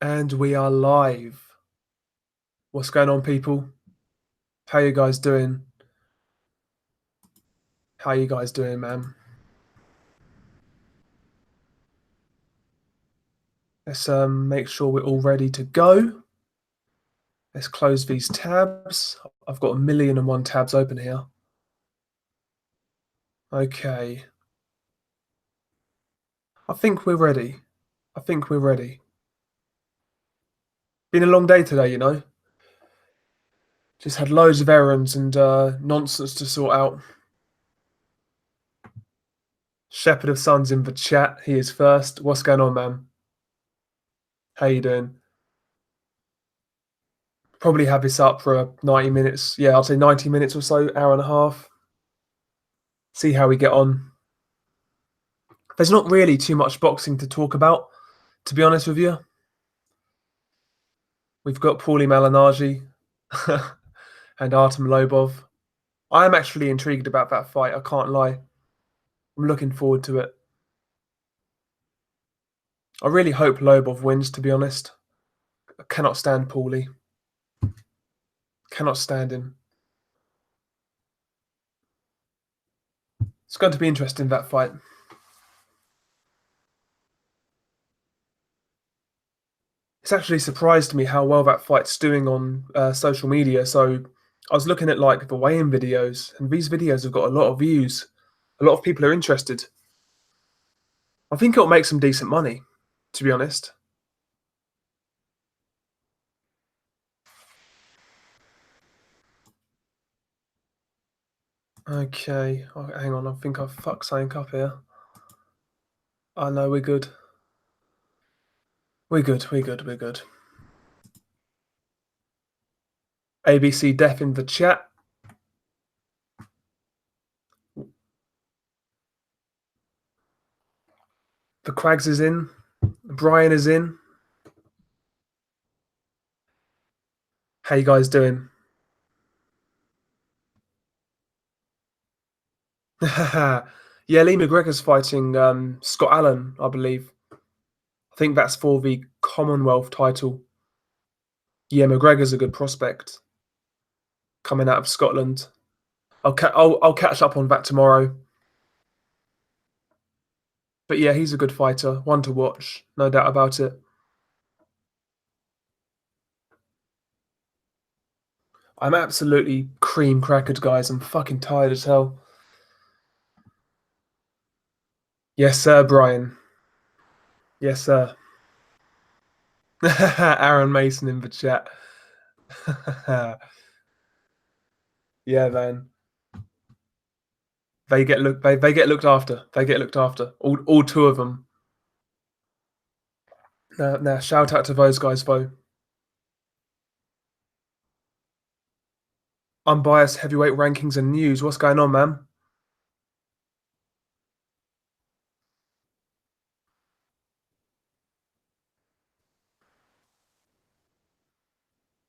And we are live. What's going on, people? How you guys doing? How you guys doing, man? Let's make sure we're all ready to go. Let's close these tabs. I've got 1,000,001 tabs open here. Okay. I think we're ready. I think we're ready. Been a long day today, you know. Just had loads of errands and nonsense to sort out. Shepherd of Sons in the chat. He is first. What's going on, man? How you doing? Probably have this up for 90 minutes. Yeah, I'll say 90 minutes or so, hour and a half. See how we get on. There's not really too much boxing to talk about, to be honest with you. We've got Paulie Malignaggi and Artem Lobov. I am actually intrigued about that fight, I can't lie. I'm looking forward to it. I really hope Lobov wins, to be honest. I cannot stand Paulie. Cannot stand him. It's going to be interesting, that fight. It's actually surprised me how well that fight's doing on social media. So I was looking at like the weigh-in videos, and these videos have got a lot of views. A lot of people are interested. I think it'll make some decent money, to be honest. Okay, oh, hang on. I think I've fucked something up here. Oh no, we're good. We're good. We're good. We're good. ABC Def in the chat. The Quags is in. Brian is in. How you guys doing? Yeah, Lee McGregor's fighting Scott Allen, I believe. I think that's for the Commonwealth title. Yeah, McGregor's a good prospect coming out of Scotland. I'll catch up on that tomorrow. But yeah, he's a good fighter, one to watch, no doubt about it. I'm absolutely cream crackered, guys. I'm fucking tired as hell. Yes, sir, Brian. Yes, sir. Aaron Mason in the chat. Yeah, man. They get looked after. They get looked after. All two of them. Now shout out to those guys though. Unbiased heavyweight rankings and news. What's going on, man?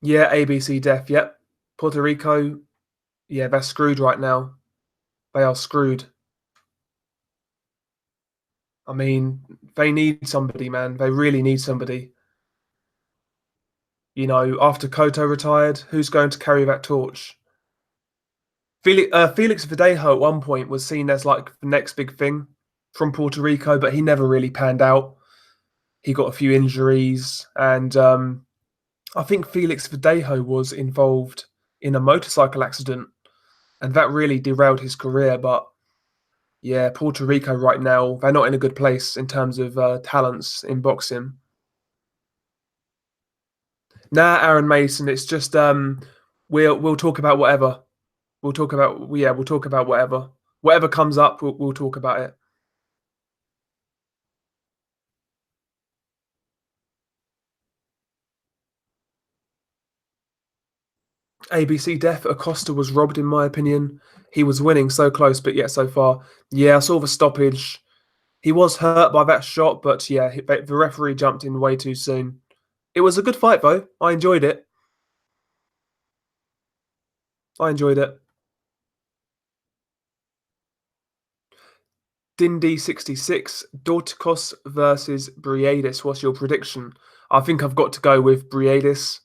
Yeah, ABC Def. Yep. Puerto Rico. Yeah, they're screwed right now. They are screwed. I mean, they need somebody, man. They really need somebody. You know, after Koto retired, who's going to carry that torch? Felix Verdejo at one point was seen as like the next big thing from Puerto Rico, but he never really panned out. He got a few injuries, and I think Felix Verdejo was involved in a motorcycle accident, and that really derailed his career. But yeah, Puerto Rico right now, they're not in a good place in terms of talents in boxing. Nah, Aaron Mason, it's just we'll talk about whatever. We'll talk about whatever. Whatever comes up, we'll talk about it. ABC Def Acosta was robbed, in my opinion. He was winning so close, but yet so far. Yeah, I saw the stoppage. He was hurt by that shot, but yeah, the referee jumped in way too soon. It was a good fight, though. I enjoyed it. I enjoyed it. Dindy 66, Dorticos versus Briadis. What's your prediction? I think I've got to go with Briedis.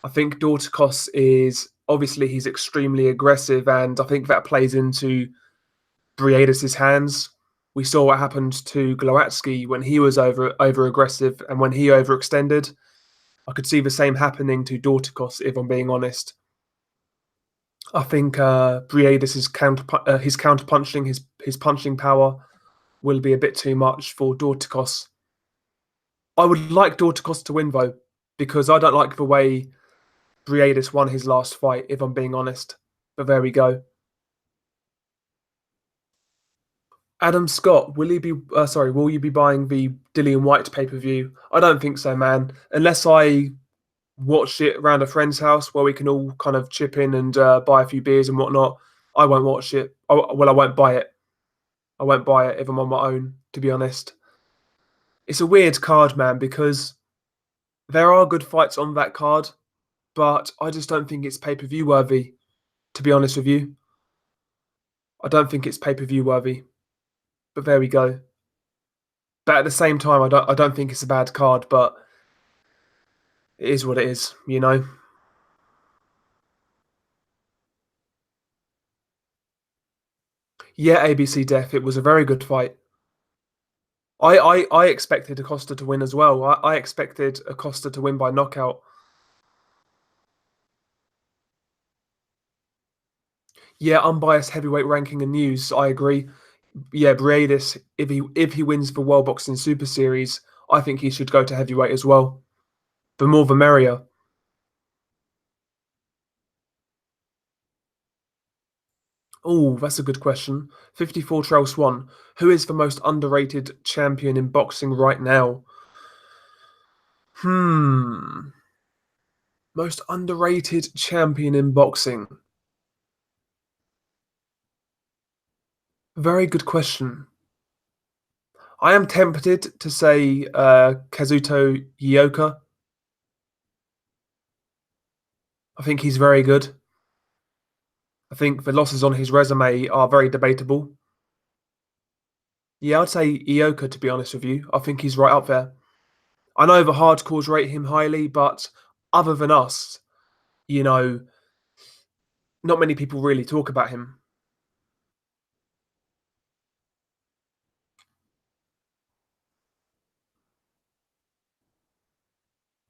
I think Dorticos is obviously he's extremely aggressive, and I think that plays into Briedis's hands. We saw what happened to Glowatsky when he was over aggressive and when he overextended. I could see the same happening to Dorticos, if I'm being honest. I think Briedis is his counter punching, his punching power will be a bit too much for Dorticos. I would like Dorticos to win though, because I don't like the way Briedis won his last fight, if I'm being honest. But there we go. Adam Scott, will you be buying the Dillian White pay per view? I don't think so, man. Unless I watch it around a friend's house where we can all kind of chip in and buy a few beers and whatnot. I won't watch it. I won't buy it. I won't buy it if I'm on my own, to be honest. It's a weird card, man, because there are good fights on that card, but I just don't think it's pay per view worthy, to be honest with you. I don't think it's pay per view worthy. But there we go. But at the same time, I don't think it's a bad card, but it is what it is, you know? Yeah, ABC Def, it was a very good fight. I expected Acosta to win as well. I expected Acosta to win by knockout. Yeah, unbiased heavyweight ranking and news. I agree. Yeah, Briedis, if he wins the World Boxing Super Series, I think he should go to heavyweight as well. The more the merrier. Oh, that's a good question. 54 Trail Swan. Who is the most underrated champion in boxing right now? Hmm. Most underrated champion in boxing. Very good question. I am tempted to say Kazuto Ioka. I think he's very good. I think the losses on his resume are very debatable. Yeah, I'd say Ioka, to be honest with you. I think he's right up there. I know the hardcores rate him highly, but other than us, you know, not many people really talk about him.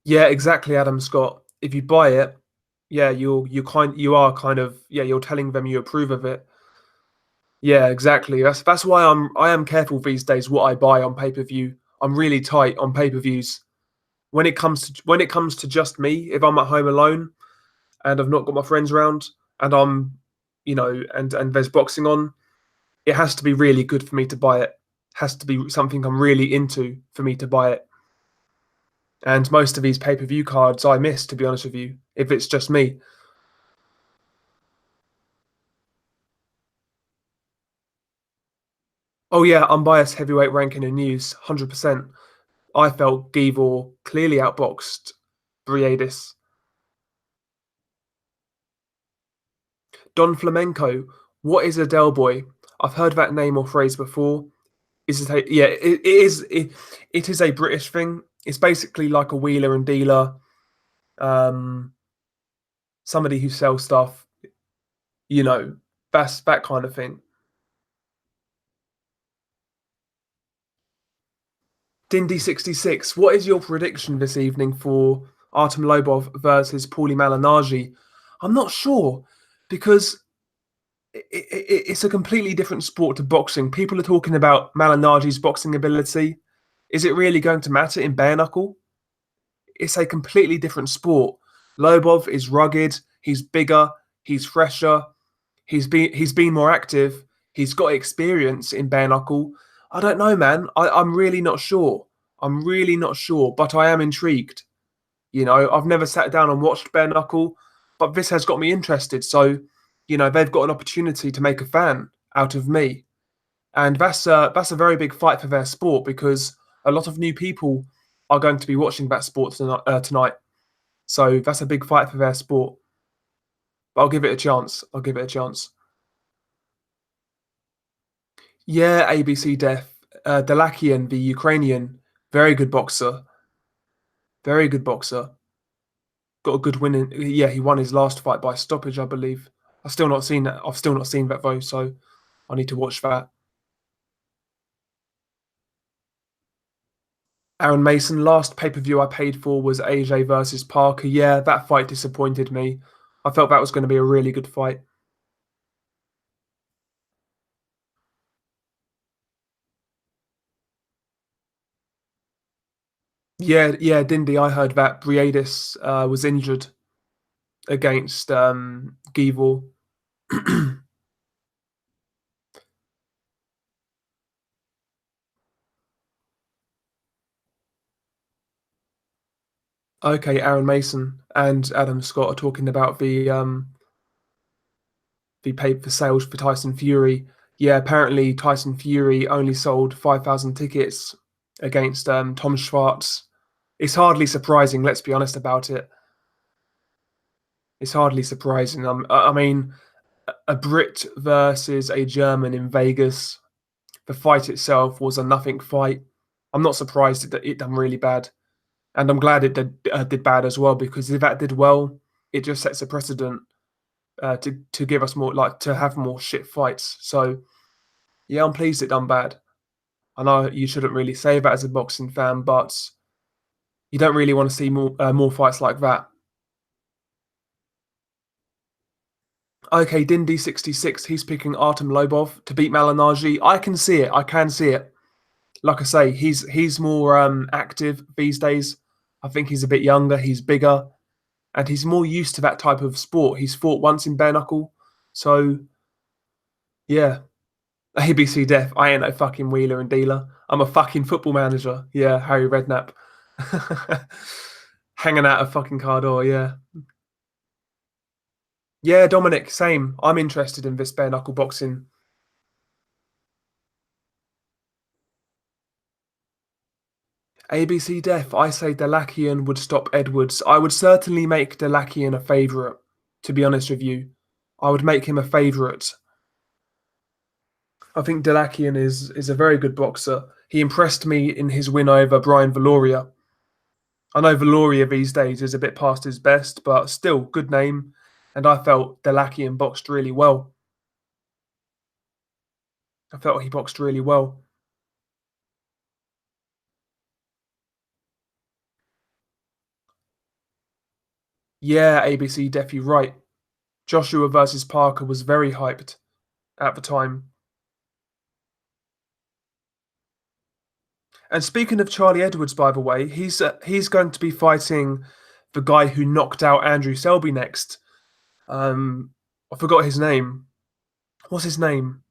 Yeah, exactly, Adam Scott. If you buy it, yeah, you're telling them you approve of it. Yeah, exactly. That's why I am careful these days what I buy on pay-per-view. I'm really tight on pay-per-views. When it comes to just me, if I'm at home alone and I've not got my friends around and and there's boxing on, it has to be really good for me to buy it. Has to be something I'm really into for me to buy it. And most of these pay-per-view cards I miss, to be honest with you, if it's just me. Oh yeah, unbiased heavyweight ranking and news, 100%. I felt Givor clearly outboxed Briedis. Don Flamenco, what is a Dell boy? I've heard that name or phrase before. Yeah, it is a British thing. It's basically like a wheeler and dealer, um, somebody who sells stuff. You know, that's that kind of thing. Dindy66, what is your prediction this evening for Artem Lobov versus Paulie Malignaggi? I'm not sure because it's a completely different sport to boxing. People are talking about Malignaggi's boxing ability. Is it really going to matter in bare knuckle? It's a completely different sport. Lobov is rugged. He's bigger. He's fresher. He's been more active. He's got experience in bare knuckle. I don't know, man. I'm really not sure. I'm really not sure, but I am intrigued. I've never sat down and watched bare knuckle, but this has got me interested. So, they've got an opportunity to make a fan out of me, and that's a very big fight for their sport because a lot of new people are going to be watching that sport tonight. So that's a big fight for their sport. But I'll give it a chance. I'll give it a chance. Yeah, ABC Def. Delakian, the Ukrainian, very good boxer. Very good boxer. Got a good win in, yeah, he won his last fight by stoppage, I believe. I've still not seen that. I've still not seen that though, so I need to watch that. Aaron Mason, last pay-per-view I paid for was AJ versus Parker. Yeah, that fight disappointed me. I felt that was going to be a really good fight. Yeah, yeah, Dindy, I heard that Briadis was injured against Givor. Okay, Aaron Mason and Adam Scott are talking about the pay for sales for Tyson Fury. Yeah, apparently Tyson Fury only sold 5,000 tickets against Tom Schwartz. It's hardly surprising. Let's be honest about it. It's hardly surprising. I mean, a Brit versus a German in Vegas. The fight itself was a nothing fight. I'm not surprised that it done really bad, and I'm glad it did bad as well because if that did well, it just sets a precedent to give us more like to have more shit fights. So yeah, I'm pleased it done bad. I know you shouldn't really say that as a boxing fan, but you don't really want to see more fights like that. Okay, Dindy 66, he's picking Artem Lobov to beat Malinaji. I can see it. I can see it. Like I say, he's more active these days. I think he's a bit younger. He's bigger, and he's more used to that type of sport. He's fought once in bare knuckle, so yeah. ABC Def. I ain't no fucking wheeler and dealer. I'm a fucking football manager. Yeah, Harry Redknapp. Hanging out a fucking car door. Yeah. Yeah, Dominic, same. I'm interested in this bare knuckle boxing. ABC Def, I say Delakian would stop Edwards. I would certainly make Delakian a favourite, to be honest with you. I would make him a favourite. I think Delakian is a very good boxer. He impressed me in his win over Brian Valoria. I know Valoria these days is a bit past his best, but still good name. And I felt Delakian boxed really well. I felt he boxed really well. Yeah, ABC Def, you right. Joshua versus Parker was very hyped at the time. And speaking of Charlie Edwards, by the way, he's going to be fighting the guy who knocked out Andrew Selby next. I forgot his name. What's his name?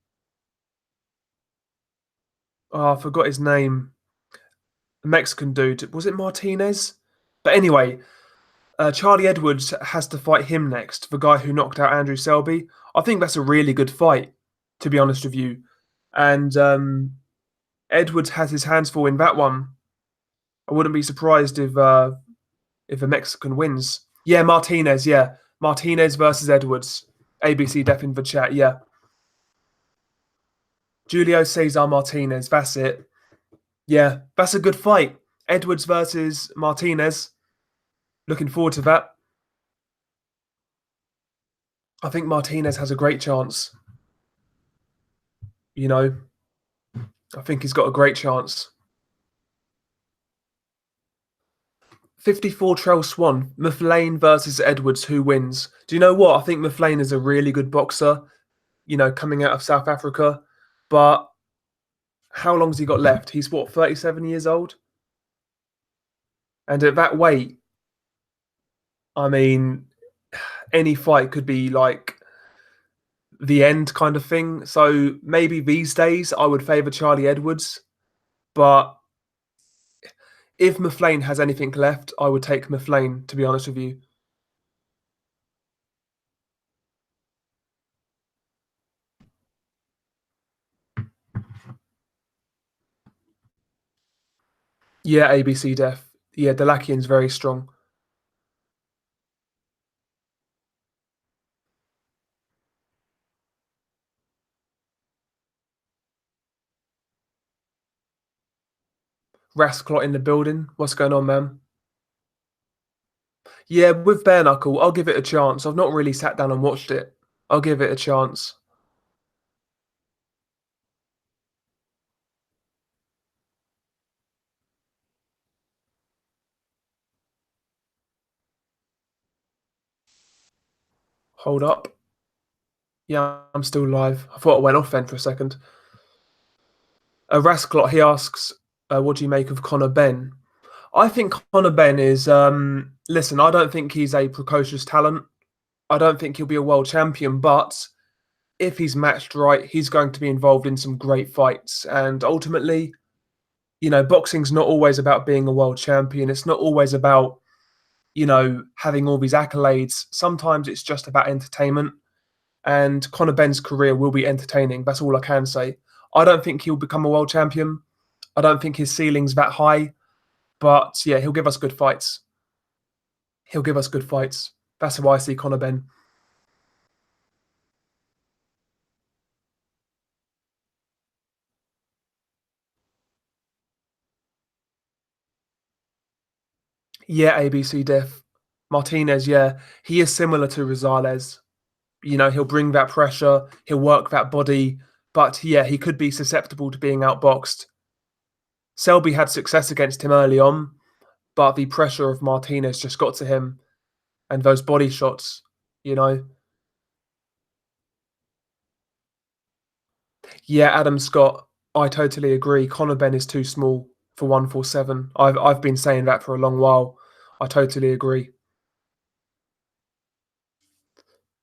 Oh, I forgot his name. The Mexican dude. Was it Martinez? But anyway, Charlie Edwards has to fight him next, the guy who knocked out Andrew Selby. I think that's a really good fight, to be honest with you. And Edwards has his hands full in that one. I wouldn't be surprised if a Mexican wins. Yeah, Martinez. Yeah, Martinez versus Edwards. ABC Def in the chat. Yeah, Julio Cesar Martinez. That's it. Yeah, that's a good fight. Edwards versus Martinez. Looking forward to that. I think Martinez has a great chance. You know, I think he's got a great chance. 54 Trail Swan, Muflane versus Edwards. Who wins? Do you know what? I think Muflane is a really good boxer, coming out of South Africa. But how long's he got left? He's what, 37 years old? And at that weight, I mean, any fight could be like the end kind of thing. So maybe these days I would favour Charlie Edwards. But if Muflane has anything left, I would take Muflane, to be honest with you. Yeah, ABC Def. Yeah, Delakian's very strong. Rasclot in the building. What's going on, man? Yeah, with bare knuckle, I'll give it a chance. I've not really sat down and watched it. I'll give it a chance. Hold up. Yeah, I'm still live. I thought I went off then for a second. Rasclot, he asks, what do you make of Conor Ben? I think Conor Ben is, listen, I don't think he's a precocious talent. I don't think he'll be a world champion, but if he's matched right, he's going to be involved in some great fights. And ultimately, boxing's not always about being a world champion. It's not always about, having all these accolades. Sometimes it's just about entertainment. And Conor Ben's career will be entertaining. That's all I can say. I don't think he'll become a world champion. I don't think his ceiling's that high. But yeah, he'll give us good fights. He'll give us good fights. That's how I see Conor Ben. Yeah, ABC Def. Martinez, yeah. He is similar to Rosales. He'll bring that pressure, he'll work that body, but yeah, he could be susceptible to being outboxed. Selby had success against him early on, but the pressure of Martinez just got to him and those body shots, you know. Yeah, Adam Scott, I totally agree. Conor Ben is too small for 147. I've been saying that for a long while. I totally agree.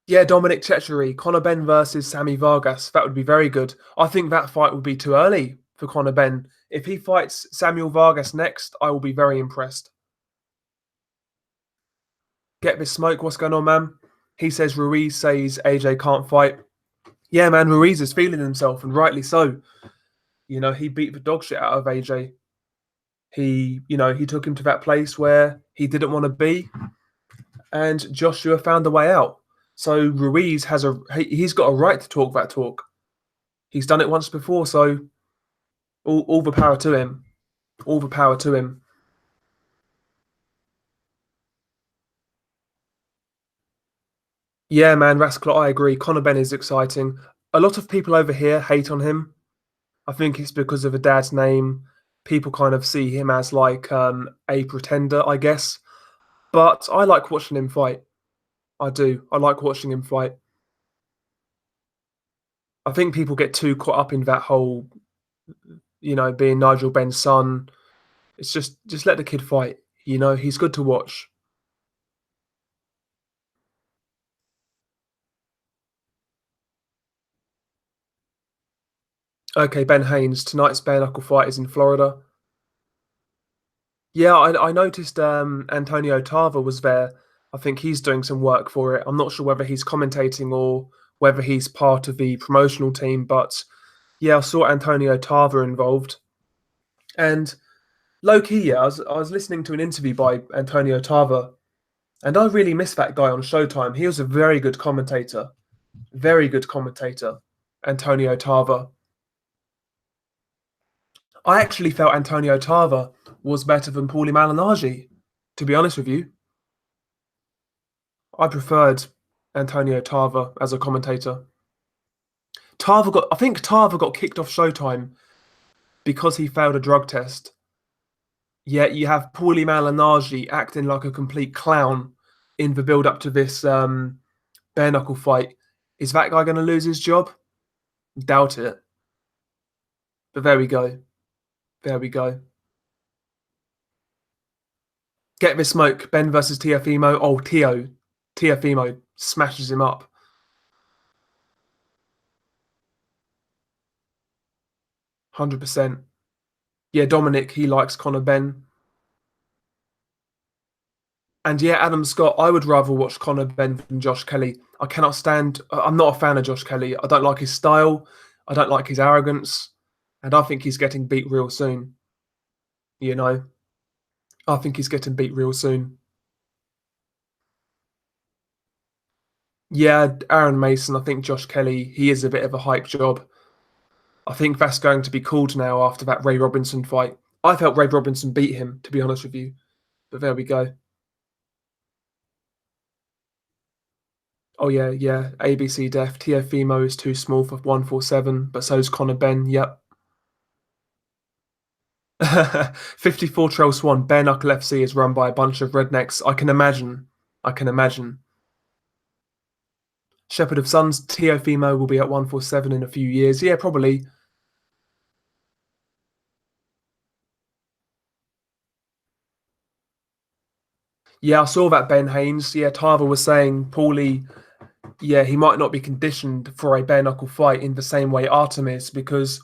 Yeah, Dominic Cecchery, Conor Ben versus Sammy Vargas. That would be very good. I think that fight would be too early for Conor Ben. If he fights Samuel Vargas next, I will be very impressed. Get this smoke. What's going on, man? He says Ruiz says AJ can't fight. Yeah, man, Ruiz is feeling himself, and rightly so. He beat the dog shit out of AJ. He took him to that place where he didn't want to be, and Joshua found a way out. So Ruiz he's got a right to talk that talk. He's done it once before, so all the power to him. All the power to him. Yeah, man, Rascal, I agree. Conor Ben is exciting. A lot of people over here hate on him. I think it's because of a dad's name. People kind of see him as like a pretender, I guess. But I like watching him fight. I do. I like watching him fight. I think people get too caught up in that whole, being Nigel Ben's son. It's just let the kid fight. He's good to watch. Okay, Ben Haynes. Tonight's bare knuckle fight is in Florida. Yeah, I noticed Antonio Tarver was there. I think he's doing some work for it. I'm not sure whether he's commentating or whether he's part of the promotional team, but yeah, I saw Antonio Tarver involved. And low key, yeah, I was listening to an interview by Antonio Tarver, and I really miss that guy on Showtime. He was a very good commentator. Very good commentator, Antonio Tarver. I actually felt Antonio Tarver was better than Paulie Malignaggi, to be honest with you. I preferred Antonio Tarver as a commentator. I think Tarver got kicked off Showtime because he failed a drug test. Yet you have Paulie Malignaggi acting like a complete clown in the build up to this bare knuckle fight. Is that guy going to lose his job? Doubt it. But there we go. There we go. Get this smoke. Ben versus Tiafimo. Oh, Tiafimo smashes him up. 100%. Yeah, Dominic, he likes Conor Ben. And yeah, Adam Scott, I would rather watch Conor Ben than Josh Kelly. I cannot stand, I'm not a fan of Josh Kelly. I don't like his style. I don't like his arrogance. And I think he's getting beat real soon. You know, I think he's getting beat real soon. Yeah, Aaron Mason, I think Josh Kelly, he is a bit of a hype job. I think that's going to be called now after that Ray Robinson fight. I felt Ray Robinson beat him, to be honest with you. But there we go. Oh yeah, yeah. ABC Def. Teofimo is too small for 147, but so's Conor Ben. Yep. 54 Trail Swan. Bare Knuckle FC is run by a bunch of rednecks. I can imagine. I can imagine. Shepherd of Sons. Teofimo will be at 147 in a few years. Yeah, probably. Yeah, I saw that Ben Haynes. Yeah, Tarver was saying Paulie, yeah, he might not be conditioned for a bare knuckle fight in the same way Artem is, because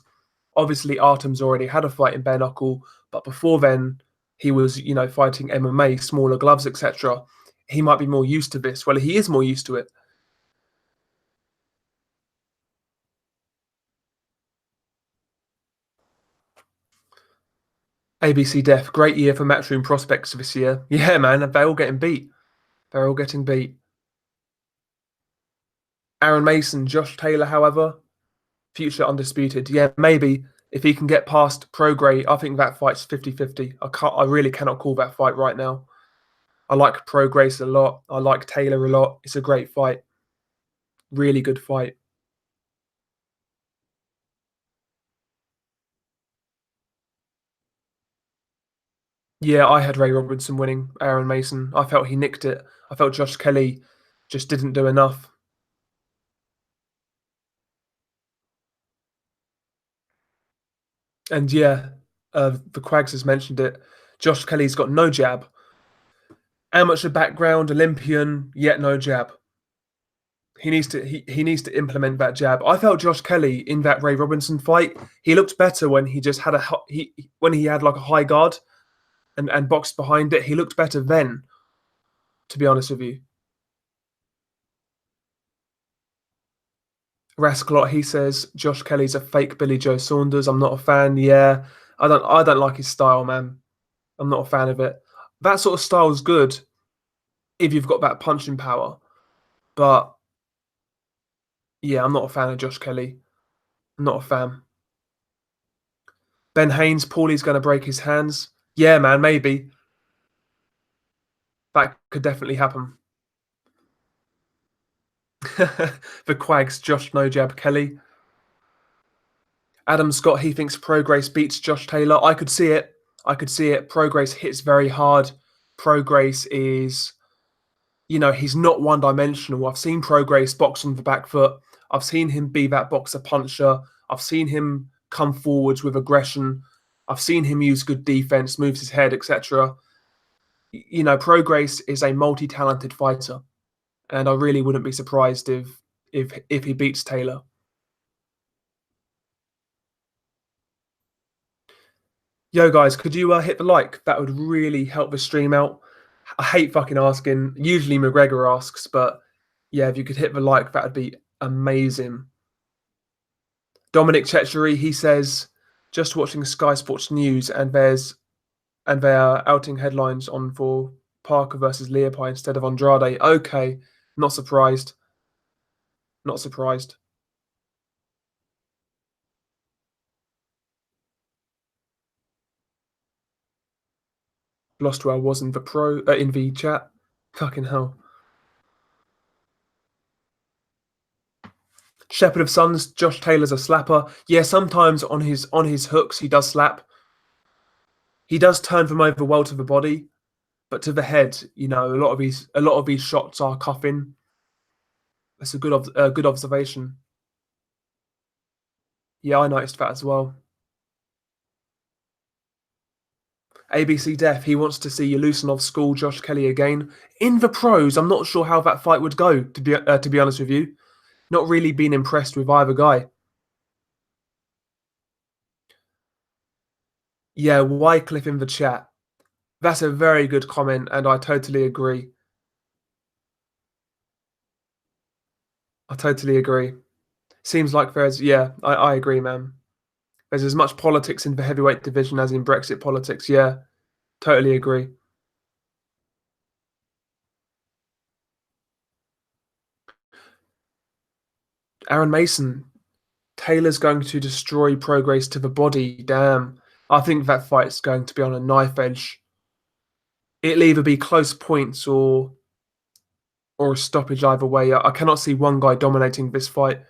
obviously Artem's already had a fight in bare knuckle, but before then he was, fighting MMA, smaller gloves, etc. He might be more used to this. Well, he is more used to it. ABC Def, great year for matchroom prospects this year. Yeah, man, they're all getting beat. They're all getting beat. Aaron Mason, Josh Taylor, however, future undisputed. Yeah, maybe if he can get past Prograis, I think that fight's 50-50. I really cannot call that fight right now. I like Prograis a lot. I like Taylor a lot. It's a great fight. Really good fight. Yeah, I had Ray Robinson winning Aaron Mason. I felt he nicked it. I felt Josh Kelly just didn't do enough. And yeah, the Quags has mentioned it. Josh Kelly's got no jab. Amateur background, Olympian, yet no jab. He needs to implement that jab. I felt Josh Kelly in that Ray Robinson fight. He looked better when he just had when he had like a high guard and boxed behind it. He looked better then, to be honest with you. Rascalot, he says Josh Kelly's a fake Billy Joe Saunders. I'm not a fan. Yeah, I don't like his style, man. I'm not a fan of it. That sort of style is good if you've got that punching power. But yeah, I'm not a fan of Josh Kelly. I'm not a fan. Ben Haynes, Paulie's going to break his hands. Yeah, man, maybe. That could definitely happen. The Quags, Josh No Jab Kelly. Adam Scott, he thinks Prograis beats Josh Taylor. I could see it. I could see it. Prograis hits very hard. Prograis is, he's not one dimensional. I've seen Prograis box on the back foot. I've seen him be that boxer puncher. I've seen him come forwards with aggression. I've seen him use good defense, moves his head, etc. Prograis is a multi-talented fighter, and I really wouldn't be surprised if he beats Taylor. Yo, guys, could you hit the like? That would really help the stream out. I hate fucking asking. Usually McGregor asks, but yeah, if you could hit the like, that would be amazing. Dominic Chechery, he says, just watching Sky Sports News, and they are outing headlines on for Parker versus Leopai instead of Andrade. Okay, not surprised. Not surprised. Lost where I was in the in the chat. Fucking hell. Shepherd of Sons, Josh Taylor's a slapper. Yeah, sometimes on his hooks he does slap. He does turn from over well to the body, but to the head, a lot of these shots are cuffing. That's a good observation. Yeah, I noticed that as well. ABC Def, he wants to see Yulushinov school Josh Kelly again in the pros. I'm not sure how that fight would go. To be honest with you, not really been impressed with either guy. Yeah, Wycliffe in the chat. That's a very good comment, and I totally agree. I totally agree. Seems like I agree, man. There's as much politics in the heavyweight division as in Brexit politics. Yeah, totally agree. Aaron Mason, Taylor's going to destroy Prograis to the body. Damn. I think that fight's going to be on a knife edge. It'll either be close points or or a stoppage either way. I cannot see one guy dominating this fight.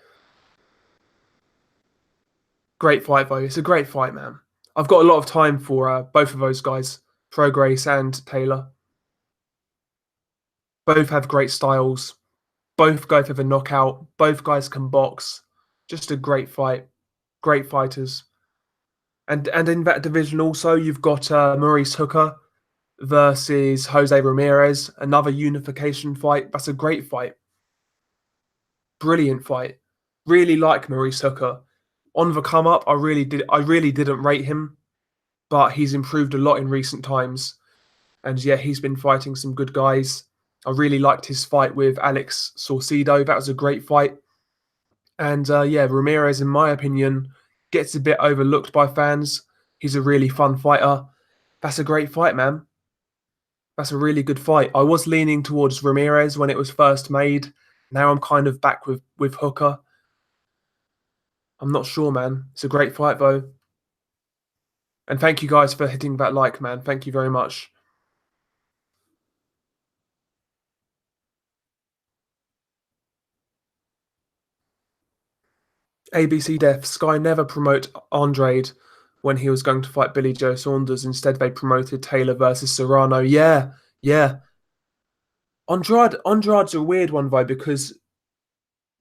Great fight, though. It's a great fight, man. I've got a lot of time for both of those guys, Prograis and Taylor. Both have great styles. Both go for the knockout. Both guys can box. Just a great fight. Great fighters. And in that division also, you've got Maurice Hooker versus Jose Ramirez. Another unification fight. That's a great fight. Brilliant fight. Really like Maurice Hooker. On the come up, I really didn't rate him, but he's improved a lot in recent times. And yeah, he's been fighting some good guys. I really liked his fight with Alex Saucedo. That was a great fight. And yeah, Ramirez, in my opinion, gets a bit overlooked by fans. He's a really fun fighter. That's a great fight, man. That's a really good fight. I was leaning towards Ramirez when it was first made. Now I'm kind of back with Hooker. I'm not sure, man. It's a great fight, though. And thank you guys for hitting that like, man. Thank you very much. ABC Def, Sky never promote Andrade when he was going to fight Billy Joe Saunders. Instead, they promoted Taylor versus Serrano. Yeah, yeah. Andrade's a weird one, though, because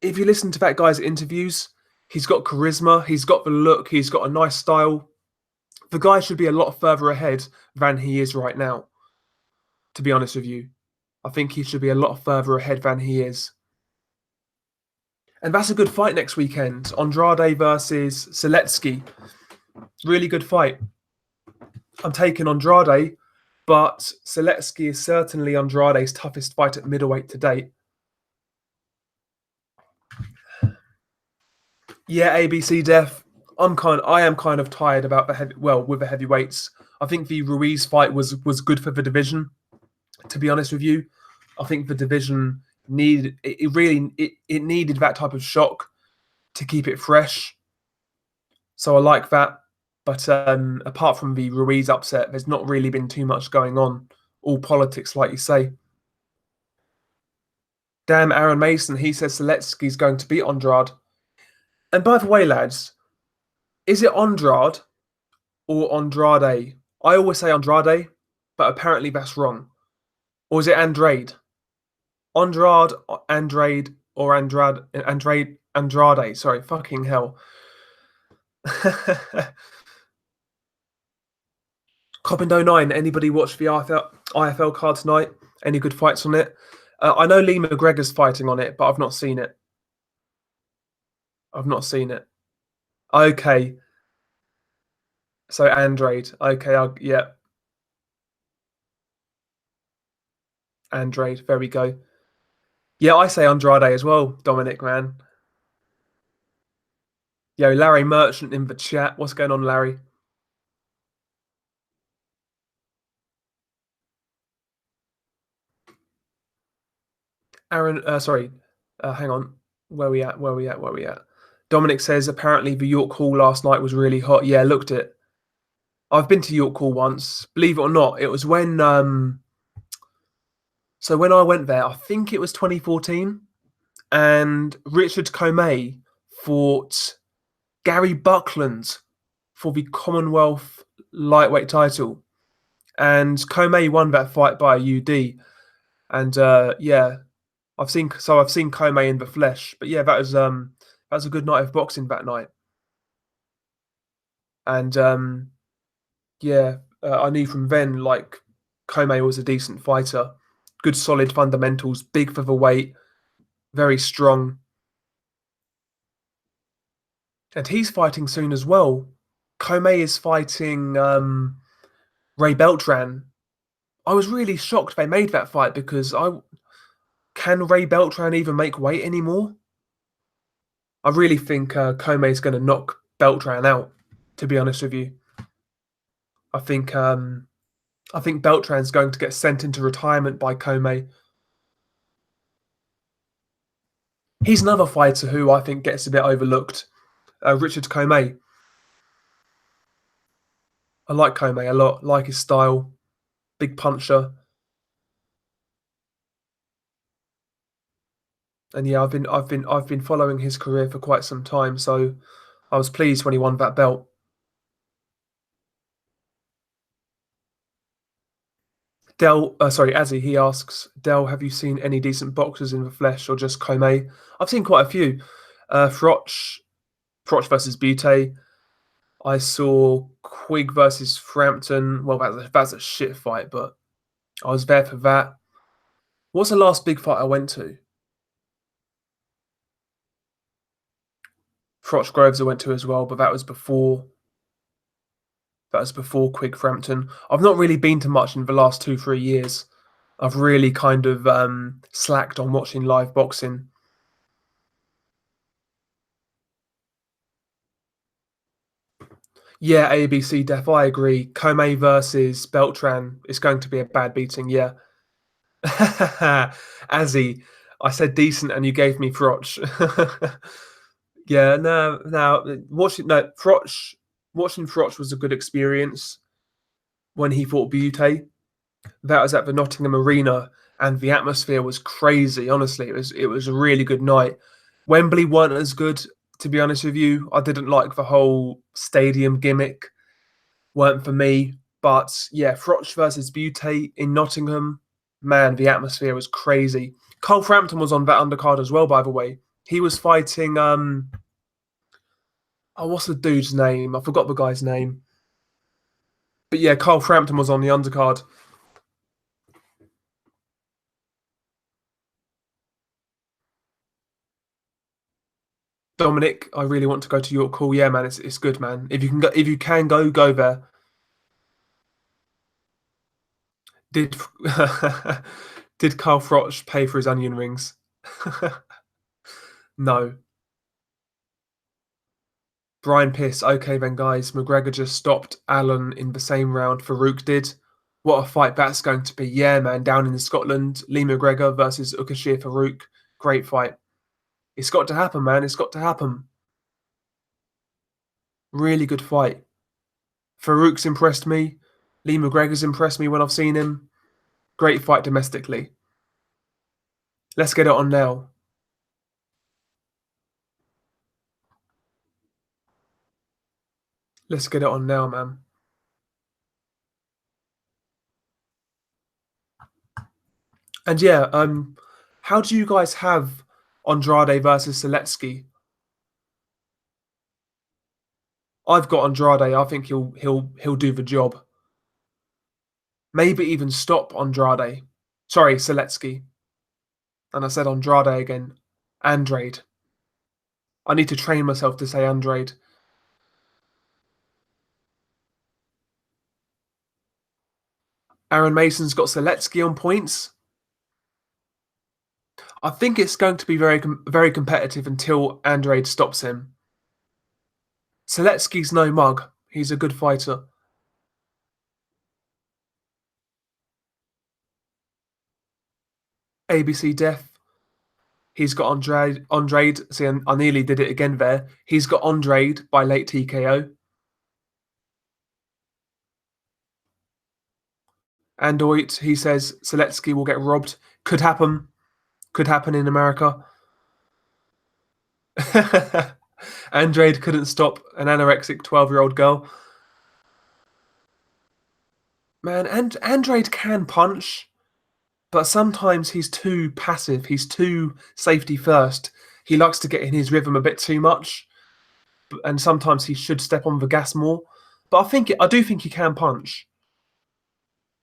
if you listen to that guy's interviews, he's got charisma, he's got the look, he's got a nice style. The guy should be a lot further ahead than he is right now, to be honest with you. I think he should be a lot further ahead than he is. And that's a good fight next weekend. Andrade versus Seletsky. Really good fight. I'm taking Andrade, but Seletsky is certainly Andrade's toughest fight at middleweight to date. Yeah, ABC Def. I am kind of tired about with the heavyweights. I think the Ruiz fight was good for the division. To be honest with you, I think the division needed it needed that type of shock to keep it fresh. So I like that. But apart from the Ruiz upset, there's not really been too much going on. All politics, like you say. Damn, Aaron Mason, he says Seletsky's going to beat Andrade. And by the way, lads, is it Andrade or Andrade? I always say Andrade, but apparently that's wrong. Or is it Andrade? Andrade, or Andrade. Sorry, fucking hell. Copindo 9, anybody watch the IFL card tonight? Any good fights on it? I know Lee McGregor's fighting on it, but I've not seen it. I've not seen it. Okay. So Andrade. Okay, yeah. Andrade, there we go. Yeah, I say Andrade as well, Dominic, man. Yo, Larry Merchant in the chat. What's going on, Larry? Aaron, hang on. Where we at? Dominic says apparently the York Hall last night was really hot. Yeah, looked it. I've been to York Hall once. Believe it or not, it was when so when I went there, I think it was 2014, and Richard Comey fought Gary Buckland for the Commonwealth lightweight title, and Comey won that fight by a UD. And yeah, I've seen Comey in the flesh, but yeah, that was a good night of boxing that night. And yeah, I knew from then like Comey was a decent fighter, good solid fundamentals, big for the weight, very strong. And he's fighting soon as well. Comey is fighting Ray Beltran. I was really shocked they made that fight because can Ray Beltran even make weight anymore? I really think Comey's going to knock Beltran out, to be honest with you. I think Beltran's going to get sent into retirement by Comey. He's another fighter who I think gets a bit overlooked. Richard Comey. I like Comey a lot. Like his style, big puncher. And yeah, I've been following his career for quite some time, so I was pleased when he won that belt. Azzy, he asks, Dell, have you seen any decent boxers in the flesh or just Comey? I've seen quite a few. Froch versus Butte. I saw Quigg versus Frampton. Well, that's a shit fight, but I was there for that. What's the last big fight I went to? Froch Groves I went to as well, but that was before Quigg Frampton. I've not really been to much in the last 2-3 years. I've really kind of slacked on watching live boxing. Yeah, ABC Def, I agree. Comey versus Beltran is going to be a bad beating, yeah. Azzy, I said decent and you gave me Froch. Yeah, no, watching Froch was a good experience when he fought Butte. That was at the Nottingham Arena, and the atmosphere was crazy. Honestly, it was a really good night. Wembley weren't as good, to be honest with you. I didn't like the whole stadium gimmick. Weren't for me. But yeah, Froch versus Butte in Nottingham, man, the atmosphere was crazy. Cole Frampton was on that undercard as well, by the way. He was fighting oh, what's the dude's name? I forgot the guy's name. But yeah, Cole Frampton was on the undercard. Dominic, I really want to go to York Hall. Yeah, man, it's good, man. If you can go there. Did did Carl Froch pay for his onion rings? No. Brian Piss. Okay, then, guys. McGregor just stopped Allen in the same round Farouk did. What a fight that's going to be. Yeah, man. Down in Scotland, Lee McGregor versus Ukashir Farouk. Great fight. It's got to happen, man. It's got to happen. Really good fight. Farouk's impressed me. Lee McGregor's impressed me when I've seen him. Great fight domestically. Let's get it on now. Let's get it on now, man. And yeah, how do you guys have Andrade versus Seletsky? I've got Andrade. I think he'll do the job. Maybe even stop Andrade. Sorry, Seletsky. And I said Andrade again. Andrade. I need to train myself to say Andrade. Aaron Mason's got Seletsky on points. I think it's going to be very competitive until Andrade stops him. Seletsky's no mug. He's a good fighter. ABC Death. He's got Andrade. See, I nearly did it again there. He's got Andrade by late TKO. Andoit, he says Seletsky will get robbed. Could happen. Could happen in America. Andrade couldn't stop an anorexic 12-year-old girl. Man, and Andrade can punch, but sometimes he's too passive. He's too safety first. He likes to get in his rhythm a bit too much, and sometimes he should step on the gas more. But I do think he can punch.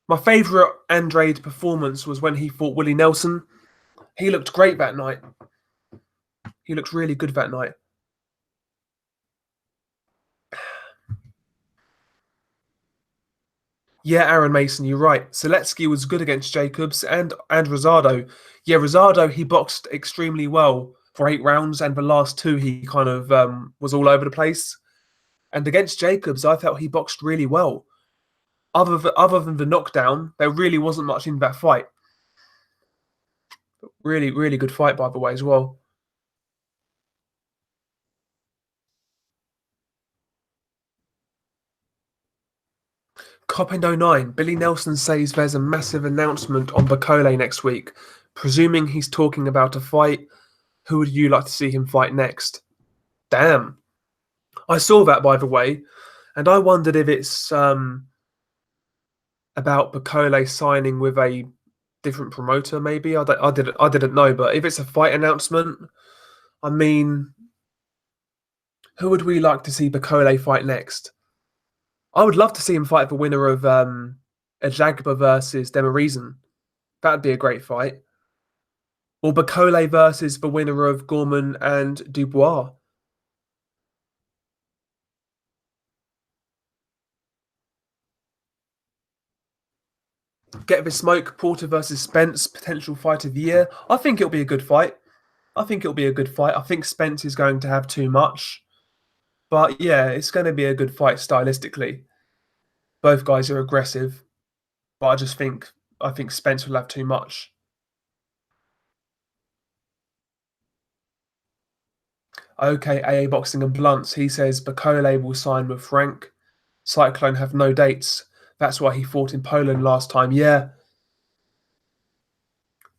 My favourite Andrade performance was when he fought Willie Nelson. He looked great that night. He looked really good that night. Yeah, Aaron Mason, you're right. Seletsky was good against Jacobs and Rosado. Yeah, Rosado, he boxed extremely well for 8 rounds, and the last two he kind of was all over the place. And against Jacobs, I felt he boxed really well. Other than the knockdown, there really wasn't much in that fight. Really, really good fight, by the way, as well. Copendo9, Billy Nelson says there's a massive announcement on Bacole next week. Presuming he's talking about a fight, Who would you like to see him fight next? Damn. I saw that, by the way, and I wondered if it's about Bacole signing with a different promoter. Maybe I didn't know, but if it's a fight announcement, I mean, who would we like to see Bacole fight next? I would love to see him fight the winner of Ajagba versus Demarizen. That'd be a great fight. Or Bacole versus the winner of Gorman and Dubois. Get the smoke. Porter versus Spence, potential fight of the year. I think it'll be a good fight. I think it'll be a good fight. I think Spence is going to have too much. But yeah, it's going to be a good fight stylistically. Both guys are aggressive. But I think Spence will have too much. Okay, AA Boxing and Blunts. He says Bacole will sign with Frank. Cyclone have no dates. That's why he fought in Poland last time. Yeah.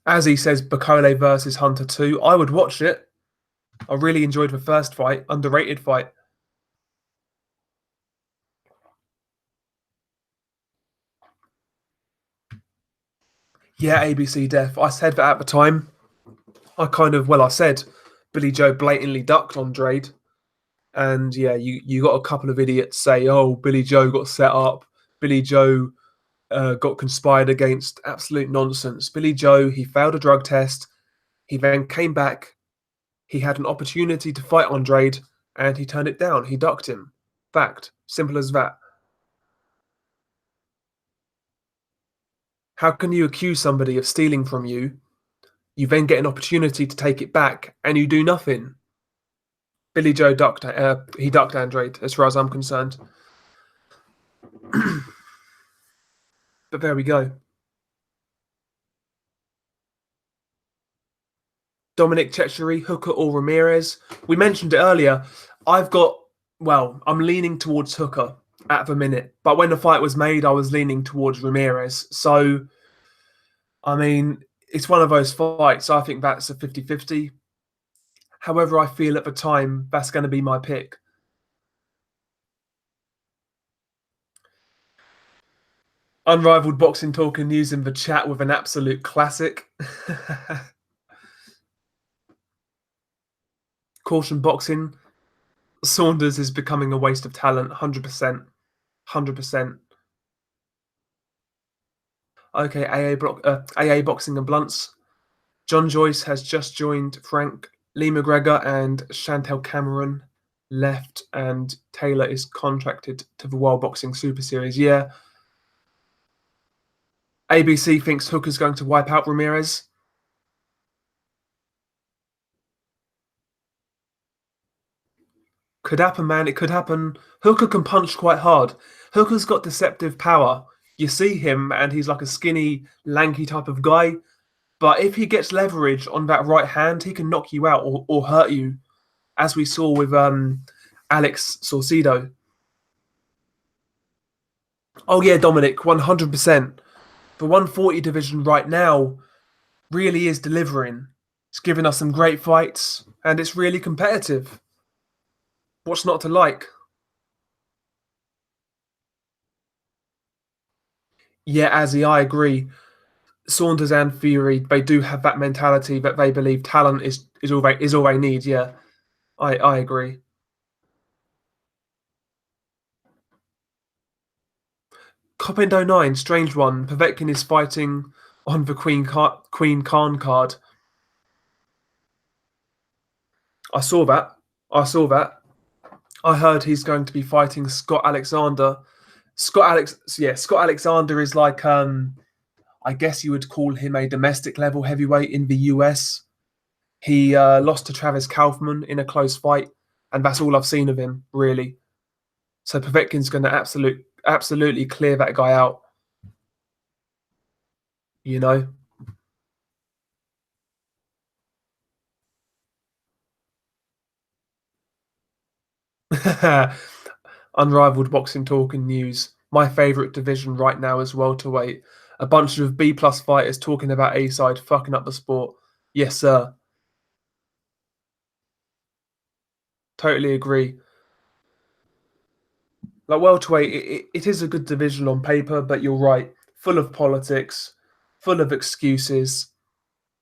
As he says, Bacole versus Hunter 2. I would watch it. I really enjoyed the first fight. Underrated fight. Yeah, ABC Def. I said that at the time. I said Billy Joe blatantly ducked Andrade. And yeah, you got a couple of idiots say, oh, Billy Joe got set up. Billy Joe got conspired against. Absolute nonsense. Billy Joe, he failed a drug test. He then came back. He had an opportunity to fight Andrade, and he turned it down. He ducked him. Fact. Simple as that. How can you accuse somebody of stealing from you? You then get an opportunity to take it back, and you do nothing. Billy Joe ducked. He ducked Andrade, as far as I'm concerned. But there we go. Dominic Ceccheri, Hooker or Ramirez? We mentioned it earlier. I'm leaning towards Hooker at the minute. But when the fight was made, I was leaning towards Ramirez. So, I mean, it's one of those fights. I think that's a 50-50. However I feel at the time, that's going to be my pick. Unrivaled Boxing Talk and News in the chat with an absolute classic. Caution Boxing. Saunders is becoming a waste of talent, 100%. 100%. Okay, AA Boxing and Blunts. John Joyce has just joined Frank. Lee McGregor and Chantel Cameron left, and Taylor is contracted to the World Boxing Super Series. Yeah. ABC thinks Hooker's going to wipe out Ramirez. Could happen, man. It could happen. Hooker can punch quite hard. Hooker's got deceptive power. You see him, and he's like a skinny, lanky type of guy. But if he gets leverage on that right hand, he can knock you out or hurt you, as we saw with Alex Saucedo. Oh, yeah, Dominic, 100%. The 140 division right now really is delivering. It's giving us some great fights, and it's really competitive. What's not to like? Yeah, Azzy, I agree. Saunders and Fury, they do have that mentality that they believe talent is all they need. Yeah, I agree. Copindo 9, strange one. Povetkin is fighting on the Queen Khan card. I saw that. I heard he's going to be fighting Scott Alexander. Scott Alexander is like I guess you would call him a domestic level heavyweight in the US. He lost to Travis Kaufman in a close fight, and that's all I've seen of him, really. So Povetkin's going to absolutely clear that guy out. You know? Unrivaled boxing talk and news. My favourite division right now is welterweight. A bunch of B+ fighters talking about A-side fucking up the sport. Yes, sir. Totally agree. Like welterweight, it is a good division on paper, but you're right, full of politics, full of excuses,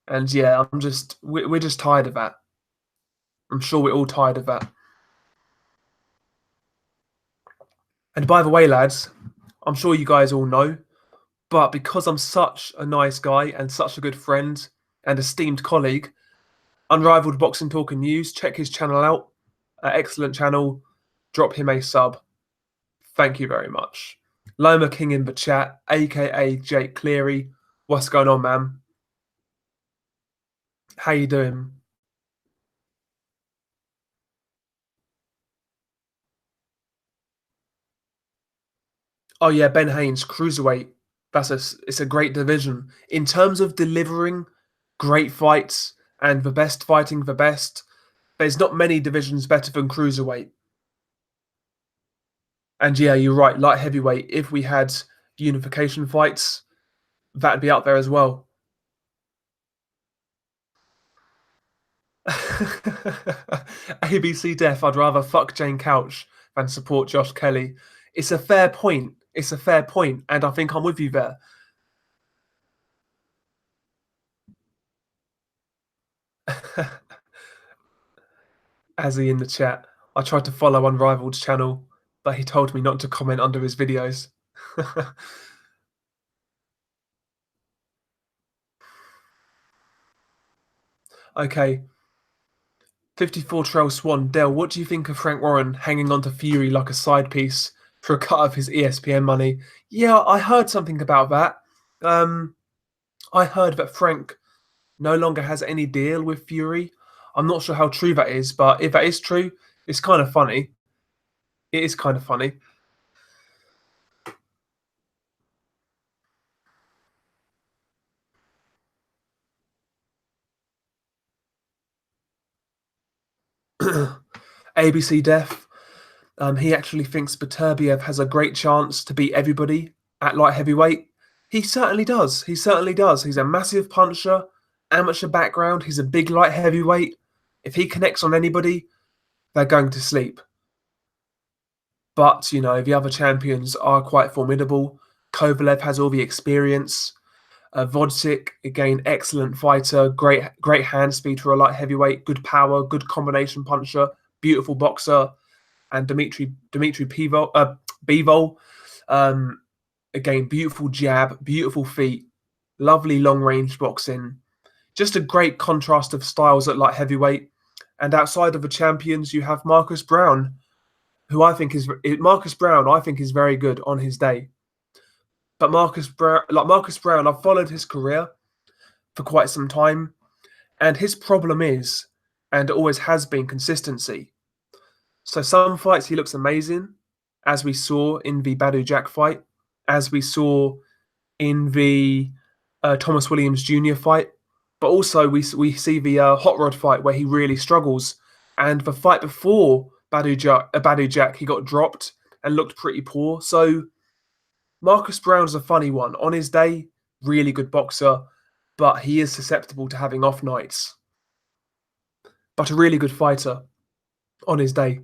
and yeah, we're just tired of that. I'm sure we're all tired of that. And by the way, lads, I'm sure you guys all know, but because I'm such a nice guy and such a good friend and esteemed colleague, Unrivaled Boxing Talk and News, check his channel out. Excellent channel. Drop him a sub. Thank you very much. Loma King in the chat, aka Jake Cleary. What's going on, man? How you doing? Oh yeah, Ben Haynes, cruiserweight. It's a great division in terms of delivering great fights and the best fighting the best. There's not many divisions better than cruiserweight. And yeah, you're right. Light heavyweight. If we had unification fights, that'd be up there as well. ABC Def, I'd rather fuck Jane Couch than support Josh Kelly. It's a fair point. It's a fair point, and I think I'm with you there. Azzy in the chat. I tried to follow Unrivaled's channel, but he told me not to comment under his videos. Okay. 54 Trail Swan. Dell, what do you think of Frank Warren hanging on to Fury like a side piece for a cut of his ESPN money? Yeah, I heard something about that. Um, I heard that Frank no longer has any deal with Fury. I'm not sure how true that is, but if that is true, it's kind of funny. It is kind of funny. ABC Def. He actually thinks Beterbiev has a great chance to beat everybody at light heavyweight. He certainly does. He certainly does. He's a massive puncher, amateur background. He's a big light heavyweight. If he connects on anybody, they're going to sleep. But, you know, the other champions are quite formidable. Kovalev has all the experience. Vodzik, again, excellent fighter, great hand speed for a light heavyweight, good power, good combination puncher, beautiful boxer. And Dimitri Bivol, um, again, beautiful jab, beautiful feet, lovely long range boxing. Just a great contrast of styles at light heavyweight. And outside of the champions, you have Marcus Brown, who I think is very good on his day. But Marcus Brown, I've followed his career for quite some time, and his problem is, and always has been, consistency. So some fights he looks amazing, as we saw in the Badu Jack fight, as we saw in the Thomas Williams Jr. fight, but also we see the Hot Rod fight where he really struggles, and the fight before Badu Jack he got dropped and looked pretty poor. So Marcus Brown's a funny one. On his day, really good boxer, but he is susceptible to having off nights. But a really good fighter on his day.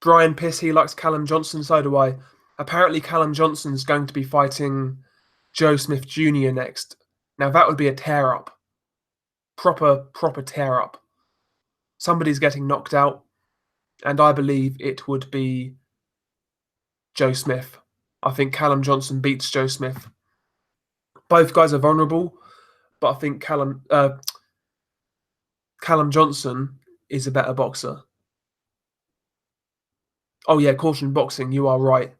Brian Piss, he likes Callum Johnson, so do I. Apparently, Callum Johnson's going to be fighting Joe Smith Jr. next. Now, that would be a tear up. Proper tear up. Somebody's getting knocked out, and I believe it would be Joe Smith. I think Callum Johnson beats Joe Smith. Both guys are vulnerable, but I think Callum Johnson is a better boxer. Oh, yeah, caution boxing, you are right.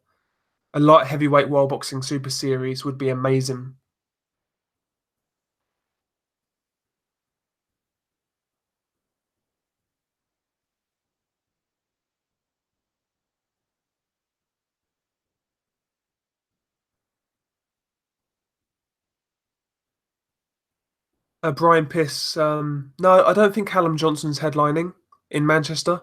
A light heavyweight world boxing super series would be amazing. Brian Piss, no, I don't think Callum Johnson's headlining in Manchester.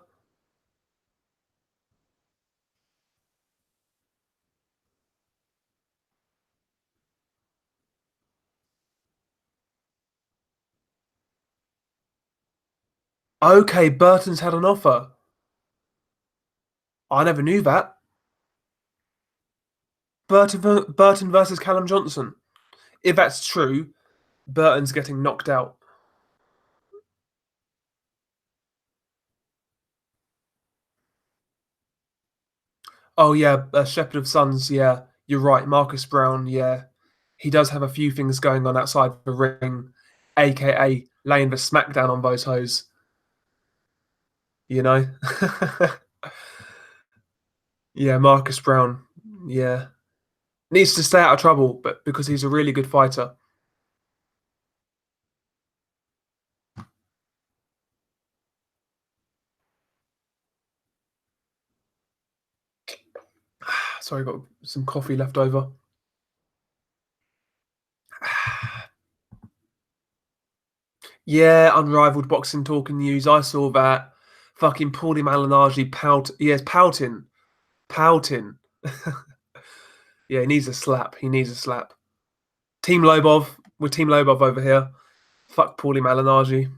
Okay, Burton's had an offer. I never knew that. Burton versus Callum Johnson. If that's true, Burton's getting knocked out. Oh yeah, Shepherd of Sons. Yeah, you're right. Marcus Brown. Yeah, he does have a few things going on outside the ring, aka laying the smackdown on those hoes. You know. Yeah, Marcus Brown. Yeah, needs to stay out of trouble, but because he's a really good fighter. Sorry, got some coffee left over. Yeah, unrivaled boxing talk and news. I saw that. Fucking Paulie Malignaggi Yes, pouting. Yeah, he needs a slap. He needs a slap. Team Lobov. We're Team Lobov over here. Fuck Paulie Malignaggi.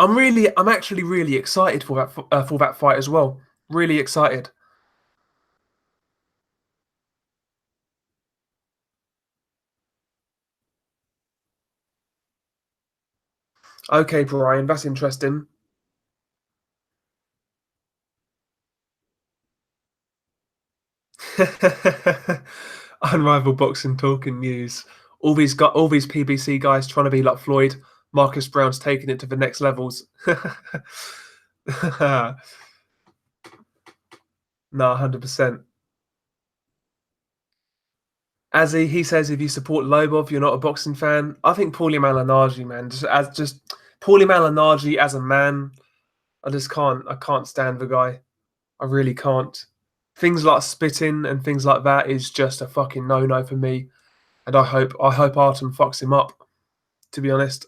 I'm actually really excited for that fight as well. Really excited. Okay, Brian, that's interesting. Unrivaled boxing talking news. All these PBC guys trying to be like Floyd. Marcus Brown's taking it to the next levels. No, 100%. As he says, if you support Lobov, you're not a boxing fan. I think Paulie Malignaggi, man, just Paulie Malignaggi as a man, I can't stand the guy. I really can't. Things like spitting and things like that is just a fucking no-no for me. And I hope Artem fucks him up, to be honest.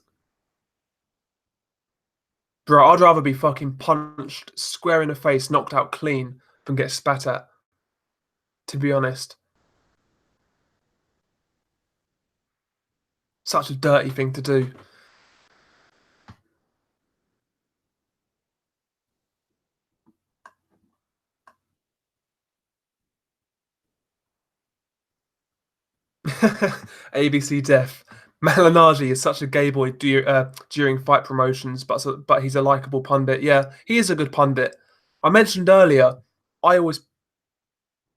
Bro, I'd rather be fucking punched square in the face, knocked out clean, than get spat at, to be honest. Such a dirty thing to do. ABC Def. Malignaggi is such a gay boy during fight promotions, but he's a likable pundit. Yeah, he is a good pundit. I mentioned earlier, I always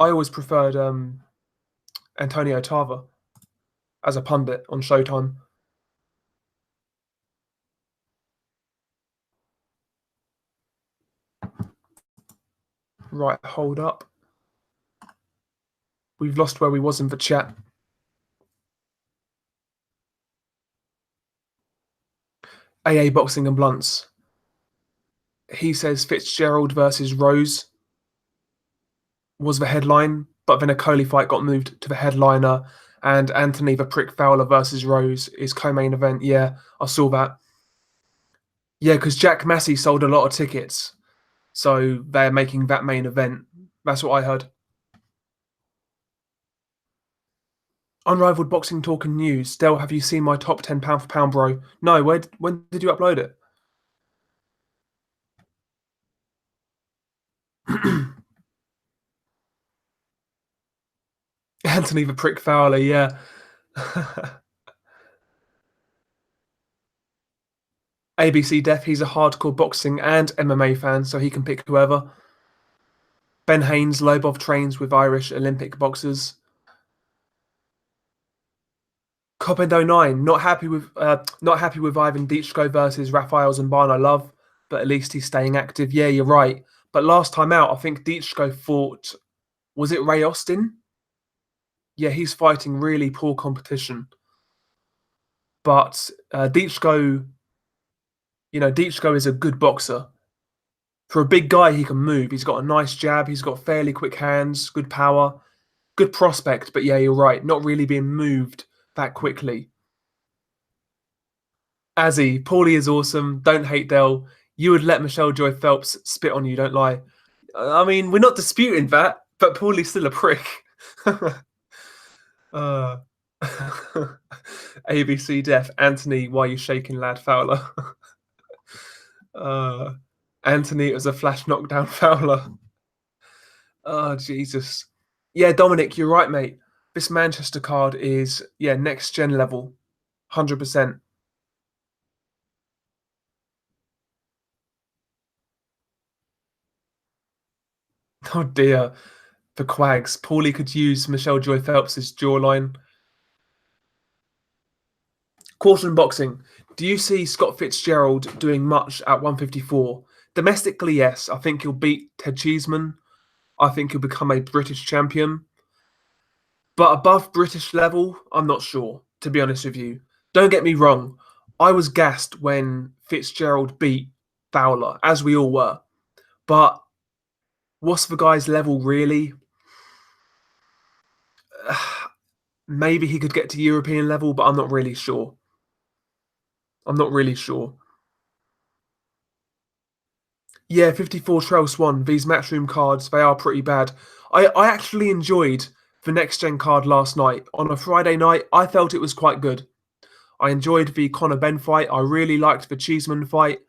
I always preferred Antonio Tava as a pundit on Showtime. Right, hold up. We've lost where we was in the chat. AA Boxing and Blunts. He says Fitzgerald versus Rose was the headline, but then a Coley fight got moved to the headliner, and Anthony the Prick Fowler versus Rose is co-main event. Yeah, I saw that. Yeah, because Jack Massey sold a lot of tickets, so they're making that main event. That's what I heard. Unrivaled boxing talk and news. Dell, have you seen my top 10 pound for pound, bro? No, when did you upload it? Anthony the Prick Fowler, yeah. ABC Def, he's a hardcore boxing and MMA fan, so he can pick whoever. Ben Haynes, Lobov trains with Irish Olympic boxers. Copendo 9, not happy with Ivan Dichko versus Rafael Zambano Love, but at least he's staying active. Yeah, you're right. But last time out, I think Dichko fought, was it Ray Austin? Yeah, he's fighting really poor competition. But Dichko, Dichko is a good boxer. For a big guy, he can move. He's got a nice jab. He's got fairly quick hands, good power, good prospect. But yeah, you're right. Not really being moved that quickly. Azzy, Paulie is awesome. Don't hate Dell. You would let Michelle Joy Phelps spit on you, don't lie. I mean, we're not disputing that, but Paulie's still a prick. uh, ABC Def, Anthony, why you shaking, lad? Fowler. uh, Anthony, it was a flash knockdown Fowler. Oh, Jesus. Yeah, Dominic, you're right, mate. This Manchester card is, yeah, next gen level. 100%. Oh, dear. The Quags. Paulie could use Michelle Joy Phelps's jawline. Caution boxing. Do you see Scott Fitzgerald doing much at 154? Domestically, yes. I think he'll beat Ted Cheeseman. I think he'll become a British champion. But above British level, I'm not sure, to be honest with you. Don't get me wrong. I was gassed when Fitzgerald beat Fowler, as we all were. But what's the guy's level really? Maybe he could get to European level, but I'm not really sure. I'm not really sure. Yeah, 54 Trail Swan, these Matchroom cards, they are pretty bad. I actually enjoyed the next gen card last night. On a Friday night, I felt it was quite good. I enjoyed the Conor Benn fight. I really liked the Cheeseman fight.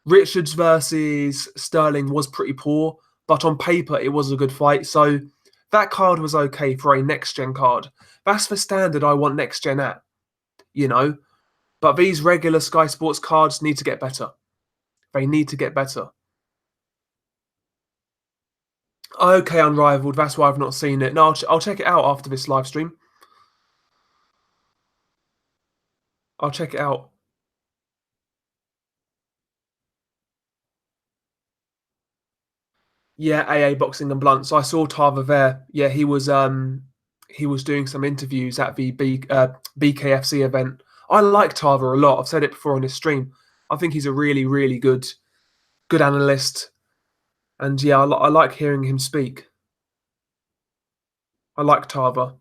Richards versus Sterling was pretty poor, but on paper it was a good fight. So that card was okay for a next gen card. That's the standard I want next gen at, you know. But these regular Sky Sports cards need to get better. They need to get better. Okay, Unrivaled. That's why I've not seen it. No, I'll check it out after this live stream. I'll check it out. Yeah, AA Boxing and Blunts. I saw Tava there. Yeah, he was doing some interviews at the BKFC event. I like Tava a lot. I've said it before on his stream. I think he's a really, really good analyst. And yeah, I like hearing him speak. I like Tava.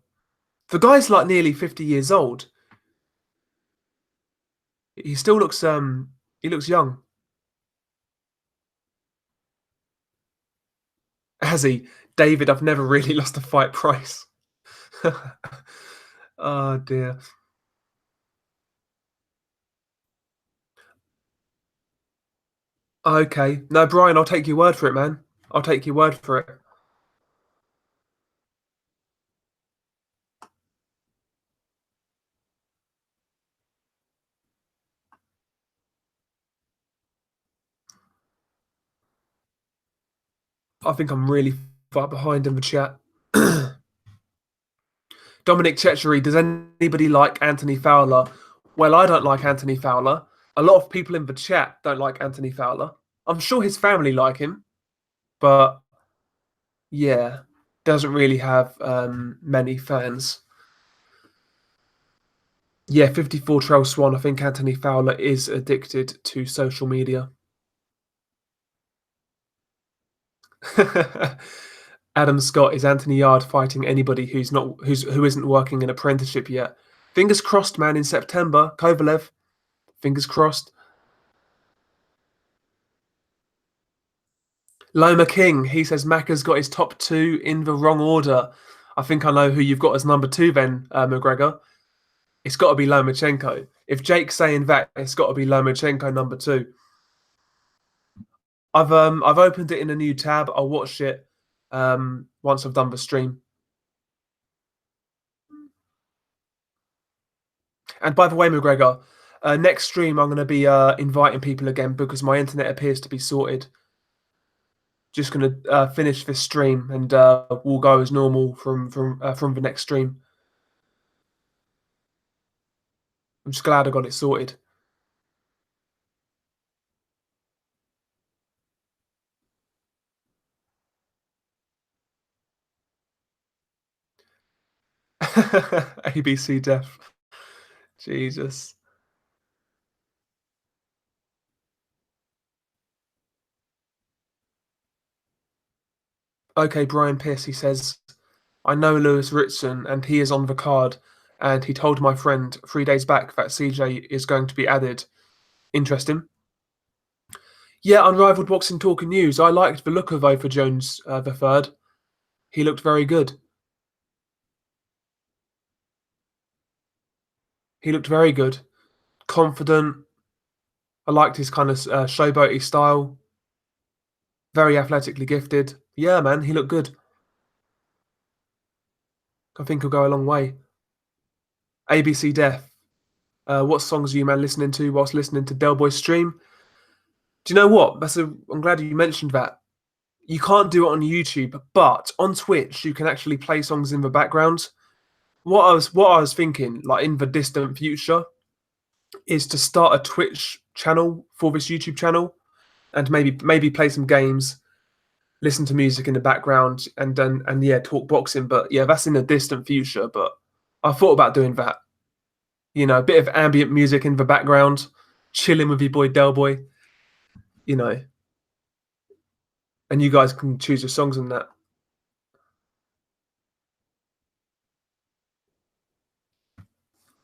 The guy's like nearly 50 years old. He still looks he looks young. Has he? David, I've never really lost a fight price. Oh dear. Okay. No, Brian, I'll take your word for it, man. I'll take your word for it. I think I'm really far behind in the chat. Dominic Chechery, does anybody like Anthony Fowler? Well, I don't like Anthony Fowler. A lot of people in the chat don't like Anthony Fowler. I'm sure his family like him, but yeah, doesn't really have many fans. Yeah, 54 Trail Swan. I think Anthony Fowler is addicted to social media. Adam Scott, is Anthony Yard fighting anybody who isn't working an apprenticeship yet? Fingers crossed, man. In September, Kovalev. Fingers crossed. Loma King, he says Macca's got his top two in the wrong order. I think I know who you've got as number two then, McGregor. It's got to be Lomachenko. If Jake's saying that, it's got to be Lomachenko number two. I've opened it in a new tab. I'll watch it once I've done the stream. And by the way, McGregor, next stream I'm going to be inviting people again because my internet appears to be sorted. Just going to finish this stream and we'll go as normal from the next stream. I'm just glad I got it sorted. ABC Def. Jesus. Okay, Brian Pierce, he says, I know Lewis Ritson and he is on the card. And he told my friend 3 days back that CJ is going to be added. Interesting. Yeah, Unrivaled Boxing Talk and News. I liked the look of Ofer Jones the third. He looked very good. He looked very good, confident. I liked his kind of showboaty style. Very athletically gifted. Yeah, man, he looked good. I think he'll go a long way. ABC Def. What songs are you, man, listening to whilst listening to Del Boy stream? Do you know what? I'm glad you mentioned that. You can't do it on YouTube, but on Twitch you can actually play songs in the background. What I was thinking, like in the distant future, is to start a Twitch channel for this YouTube channel, and maybe play some games, listen to music in the background, and yeah, talk boxing. But yeah, that's in the distant future. But I thought about doing that. You know, a bit of ambient music in the background, chilling with your boy Del Boy. You know, and you guys can choose your songs on that.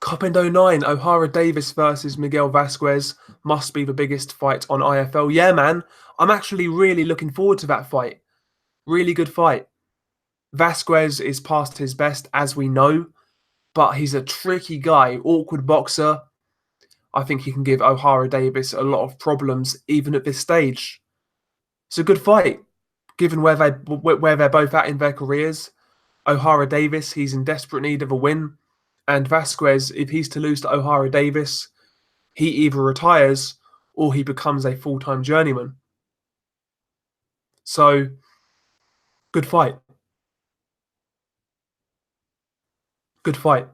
Coppendo 9, O'Hara Davis versus Miguel Vasquez must be the biggest fight on IFL. Yeah, man. I'm actually really looking forward to that fight. Really good fight. Vasquez is past his best, as we know, but he's a tricky guy, awkward boxer. I think he can give O'Hara Davis a lot of problems, even at this stage. It's a good fight, given where they're both at in their careers. O'Hara Davis, he's in desperate need of a win. And Vasquez, if he's to lose to O'Hara Davis, he either retires or he becomes a full-time journeyman. So, good fight. Good fight.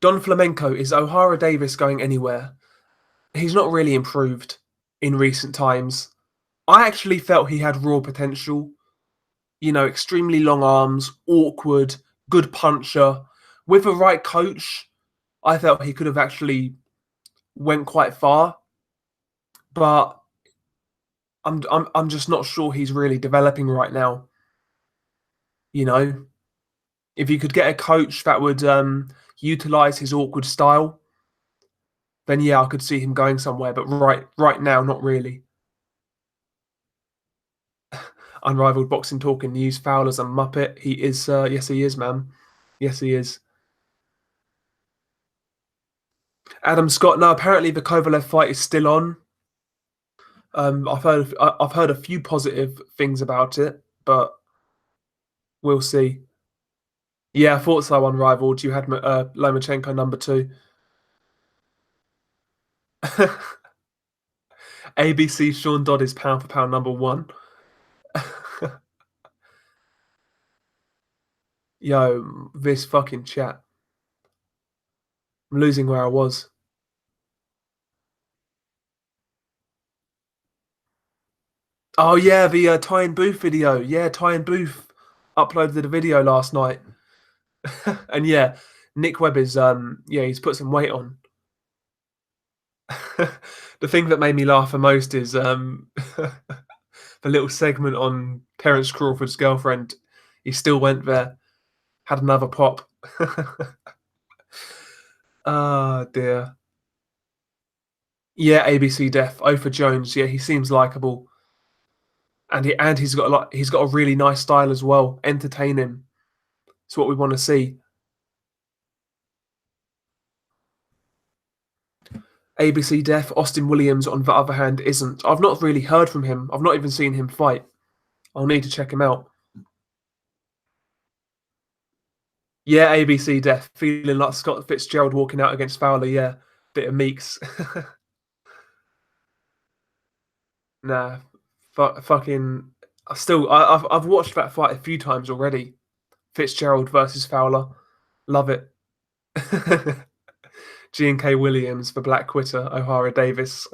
Don Flamenco, is O'Hara Davis going anywhere? He's not really improved in recent times. I actually felt he had raw potential. You know, extremely long arms, awkward, good puncher. With the right coach, I felt he could have actually went quite far. But I'm just not sure he's really developing right now. You know, if you could get a coach that would utilize his awkward style, then yeah, I could see him going somewhere. But right now, not really. Unrivaled boxing talk in news. Fowler's a muppet. He is. Yes, he is, man. Yes, he is. Adam Scott. No, apparently the Kovalev fight is still on. I've heard a few positive things about it, but we'll see. Yeah, I thought so. Unrivaled. You had Lomachenko number 2. ABC Sean Dodd is pound for pound number 1. Yo, this fucking chat. I'm losing where I was. Oh yeah, the Ty and Booth video. Yeah, Ty and Booth uploaded a video last night. And yeah, Nick Webb is yeah, he's put some weight on. The thing that made me laugh the most is the little segment on Terence Crawford's girlfriend. He still went there, had another pop. Ah, dear. Yeah, ABC Def. Ofer Jones. Yeah, he seems likable, and he's got a lot. He's got a really nice style as well. Entertaining. It's what we want to see. ABC Def. Austin Williams, on the other hand, isn't. I've not really heard from him. I've not even seen him fight. I'll need to check him out. Yeah, ABC Def. Feeling like Scott Fitzgerald walking out against Fowler. Yeah, bit of Meeks. Nah, fucking. I've watched that fight a few times already. Fitzgerald versus Fowler. Love it. G and K Williams for Black Quitter. O'Hara Davis.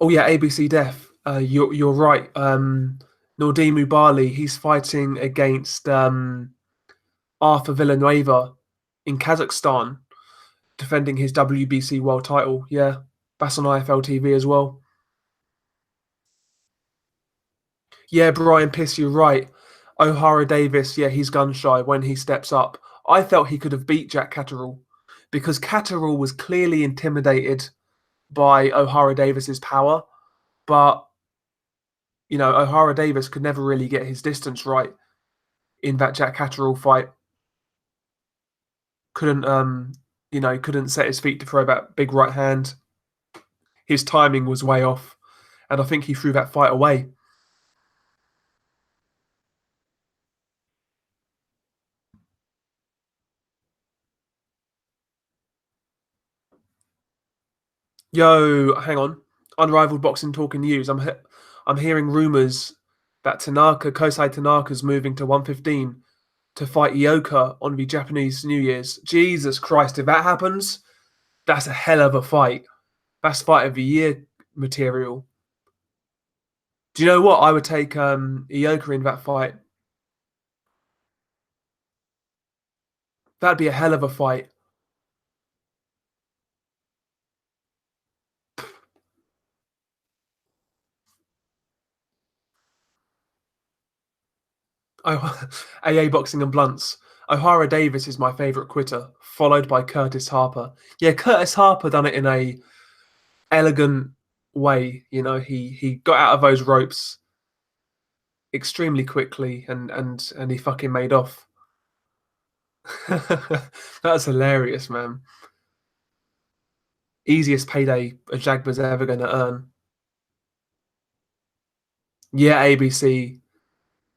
Oh yeah, ABC Def. You're right. Nordimu Bali. He's fighting against Arthur Villanueva in Kazakhstan, defending his WBC world title. Yeah, that's on IFL TV as well. Yeah, Brian Piss, you're right. O'Hara Davis, yeah, he's gun shy when he steps up. I felt he could have beat Jack Catterall because Catterall was clearly intimidated. by O'Hara Davis's power, but O'Hara Davis could never really get his distance right in that Jack Catterall fight. Couldn't set his feet to throw that big right hand. His timing was way off, and I think he threw that fight away. Yo, hang on. Unrivaled boxing talking news. I'm hearing rumors that Kosei Tanaka's moving to 115 to fight Ioka on the Japanese New Year's. Jesus Christ, if that happens, that's a hell of a fight. That's fight of the year material. Do you know what? I would take Ioka in that fight. That'd be a hell of a fight. Oh, AA Boxing and Blunts. O'Hara Davis is my favourite quitter, followed by Curtis Harper. Yeah, Curtis Harper done it in a elegant way. He got out of those ropes extremely quickly, and he fucking made off. That's hilarious, man. Easiest payday a Jagba's ever going to earn. Yeah, ABC.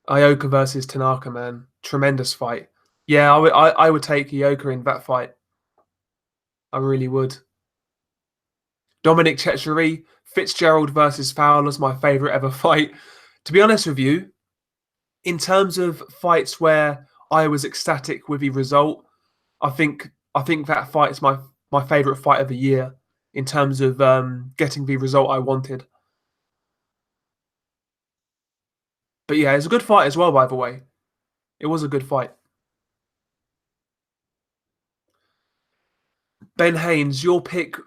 Ioka versus Tanaka, man. Tremendous fight. Yeah, I would take Ioka in that fight. I really would. Dominic Chetchery, Fitzgerald versus Fowler's my favourite ever fight. To be honest with you, in terms of fights where I was ecstatic with the result, I think that fight is my favourite fight of the year in terms of getting the result I wanted. But yeah, it's a good fight as well, by the way. It was a good fight. Ben Haynes, your pick,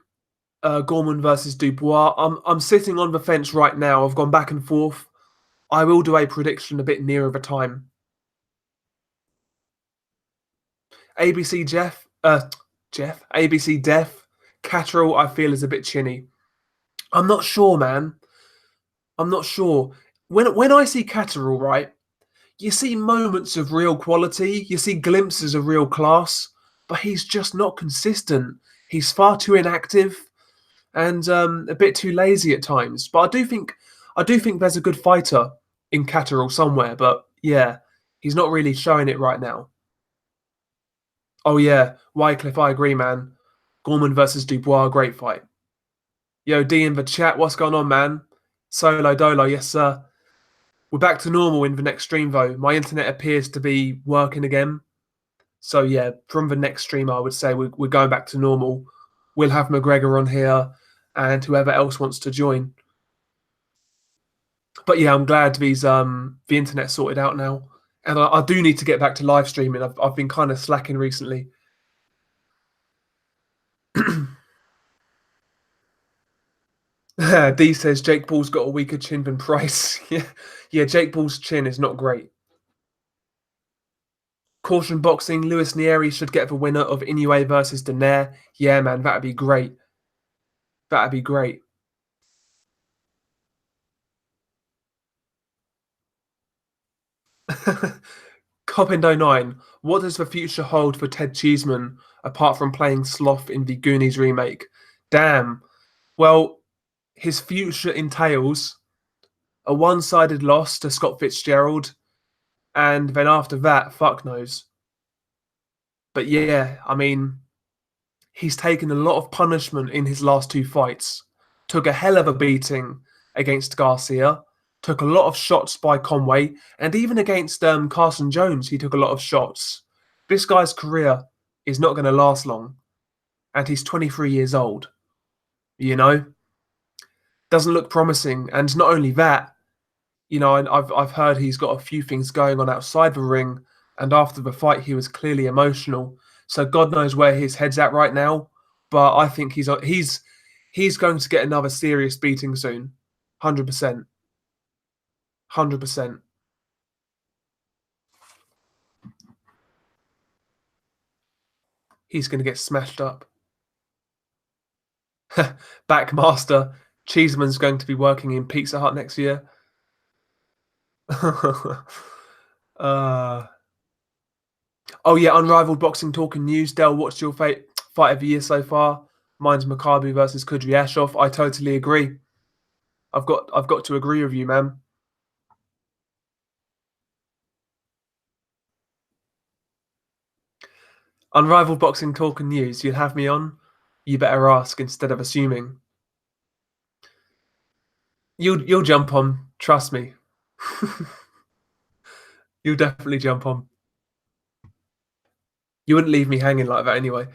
Gorman versus Dubois. I'm sitting on the fence right now. I've gone back and forth. I will do a prediction a bit nearer the time. ABC ABC Def, Catterall, I feel is a bit chinny. I'm not sure, man. I'm not sure. When I see Catterall, right, you see moments of real quality, you see glimpses of real class, but he's just not consistent. He's far too inactive and a bit too lazy at times. But I do think there's a good fighter in Catterall somewhere. But yeah, he's not really showing it right now. Oh yeah, Wycliffe, I agree, man. Gorman versus Dubois, great fight. Yo, D in the chat, what's going on, man? Solo Dolo, yes sir. We're back to normal in the next stream though. My internet appears to be working again. So yeah, from the next stream, I would say we're going back to normal. We'll have McGregor on here and whoever else wants to join. But yeah, I'm glad the internet sorted out now. And I do need to get back to live streaming. I've been kind of slacking recently. D says Jake Paul's got a weaker chin than Price. Yeah, Jake Paul's chin is not great. Caution boxing, Lewis Nieri should get the winner of Inoue versus Daenerys. Yeah, man, that'd be great. That'd be great. Copindo 9, what does the future hold for Ted Cheeseman apart from playing Sloth in the Goonies remake? Damn. Well, his future entails a one-sided loss to Scott Fitzgerald, and then after that, fuck knows. But yeah, I mean, he's taken a lot of punishment in his last two fights. Took a hell of a beating against Garcia, took a lot of shots by Conway, and even against Carson Jones, he took a lot of shots. This guy's career is not going to last long, and he's 23 years old. You know, doesn't look promising. And not only that, I've heard he's got a few things going on outside the ring, and after the fight, he was clearly emotional. So God knows where his head's at right now. But I think he's going to get another serious beating soon, 100%, 100%. He's going to get smashed up. Backmaster. Cheeseman's going to be working in Pizza Hut next year. uh, oh yeah, unrivaled boxing talk and news. Dell, what's your fight of the year so far? Mine's Makabu versus Kudryashov. I totally agree. I've got to agree with you, man. Unrivaled boxing talk and news. You'd have me on? You better ask instead of assuming. You'll jump on. Trust me. You'll definitely jump on. You wouldn't leave me hanging like that anyway.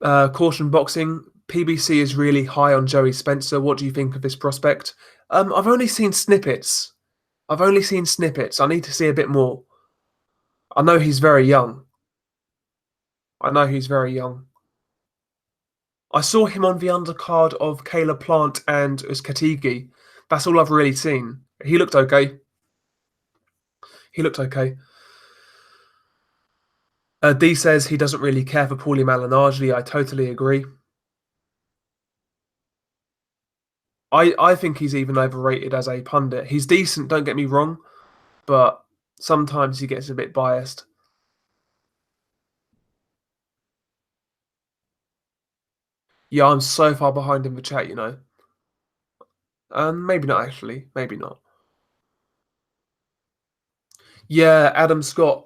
Caution boxing. PBC is really high on Joey Spencer. What do you think of this prospect? I've only seen snippets. I need to see a bit more. I know he's very young. I saw him on the undercard of Kayla Plant and Uskatigi. That's all I've really seen. He looked okay. D says he doesn't really care for Paulie Malignaggi. I totally agree. I think he's even overrated as a pundit. He's decent, don't get me wrong, but sometimes he gets a bit biased. Yeah, I'm so far behind in the chat, you know. Maybe not actually. Maybe not. Yeah, Adam Scott,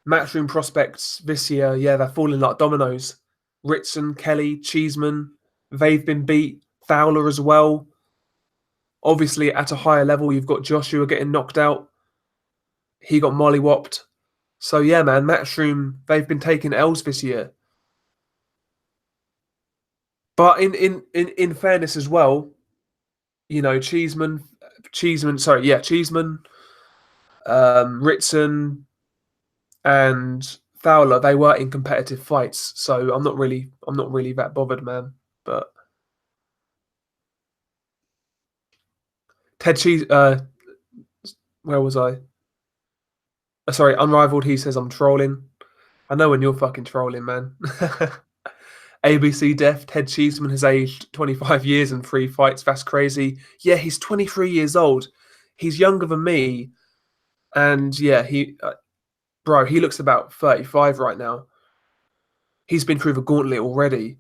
matchroom prospects this year. Yeah, they're falling like dominoes. Ritson, Kelly, Cheeseman, they've been beat. Fowler as well. Obviously, at a higher level, you've got Joshua getting knocked out. He got mollywopped. So yeah, man, Matchroom, they've been taking L's this year. But in fairness as well, you know, Cheeseman, Ritson, and Fowler, they were in competitive fights. So I'm not really that bothered, man. But Ted Cheese, where was I? Sorry, Unrivaled. He says I'm trolling. I know when you're fucking trolling, man. ABC Def, Ted Cheeseman has aged 25 years and 3 fights. That's crazy. Yeah, he's 23 years old. He's younger than me. And yeah, he looks about 35 right now. He's been through the gauntlet already.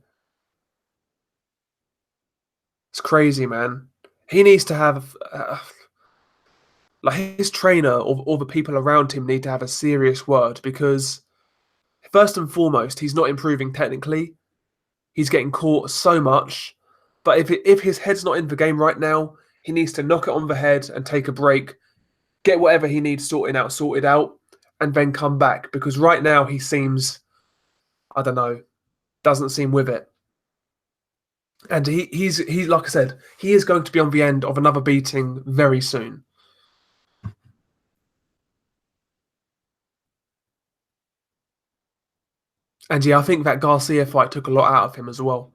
It's crazy, man. He needs to have, like his trainer or the people around him need to have a serious word because first and foremost, he's not improving technically. He's getting caught so much. But if his head's not in the game right now, he needs to knock it on the head and take a break, get whatever he needs sorted out, and then come back. Because right now he seems, I don't know, doesn't seem with it. And he's like I said, he is going to be on the end of another beating very soon. And yeah, I think that Garcia fight took a lot out of him as well.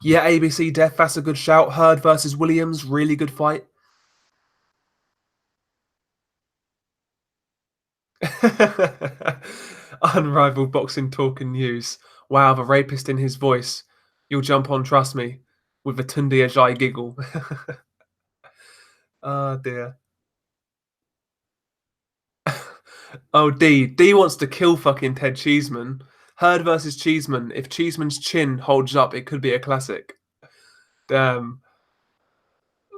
Yeah, ABC Def, that's a good shout. Hurd versus Williams, really good fight. Unrivaled boxing talk and news. Wow, the rapist in his voice. You'll jump on, trust me, with a Tunde Ajay giggle. Oh dear. Oh, D wants to kill fucking Ted Cheeseman. Hurd versus Cheeseman. If Cheeseman's chin holds up, it could be a classic. Damn.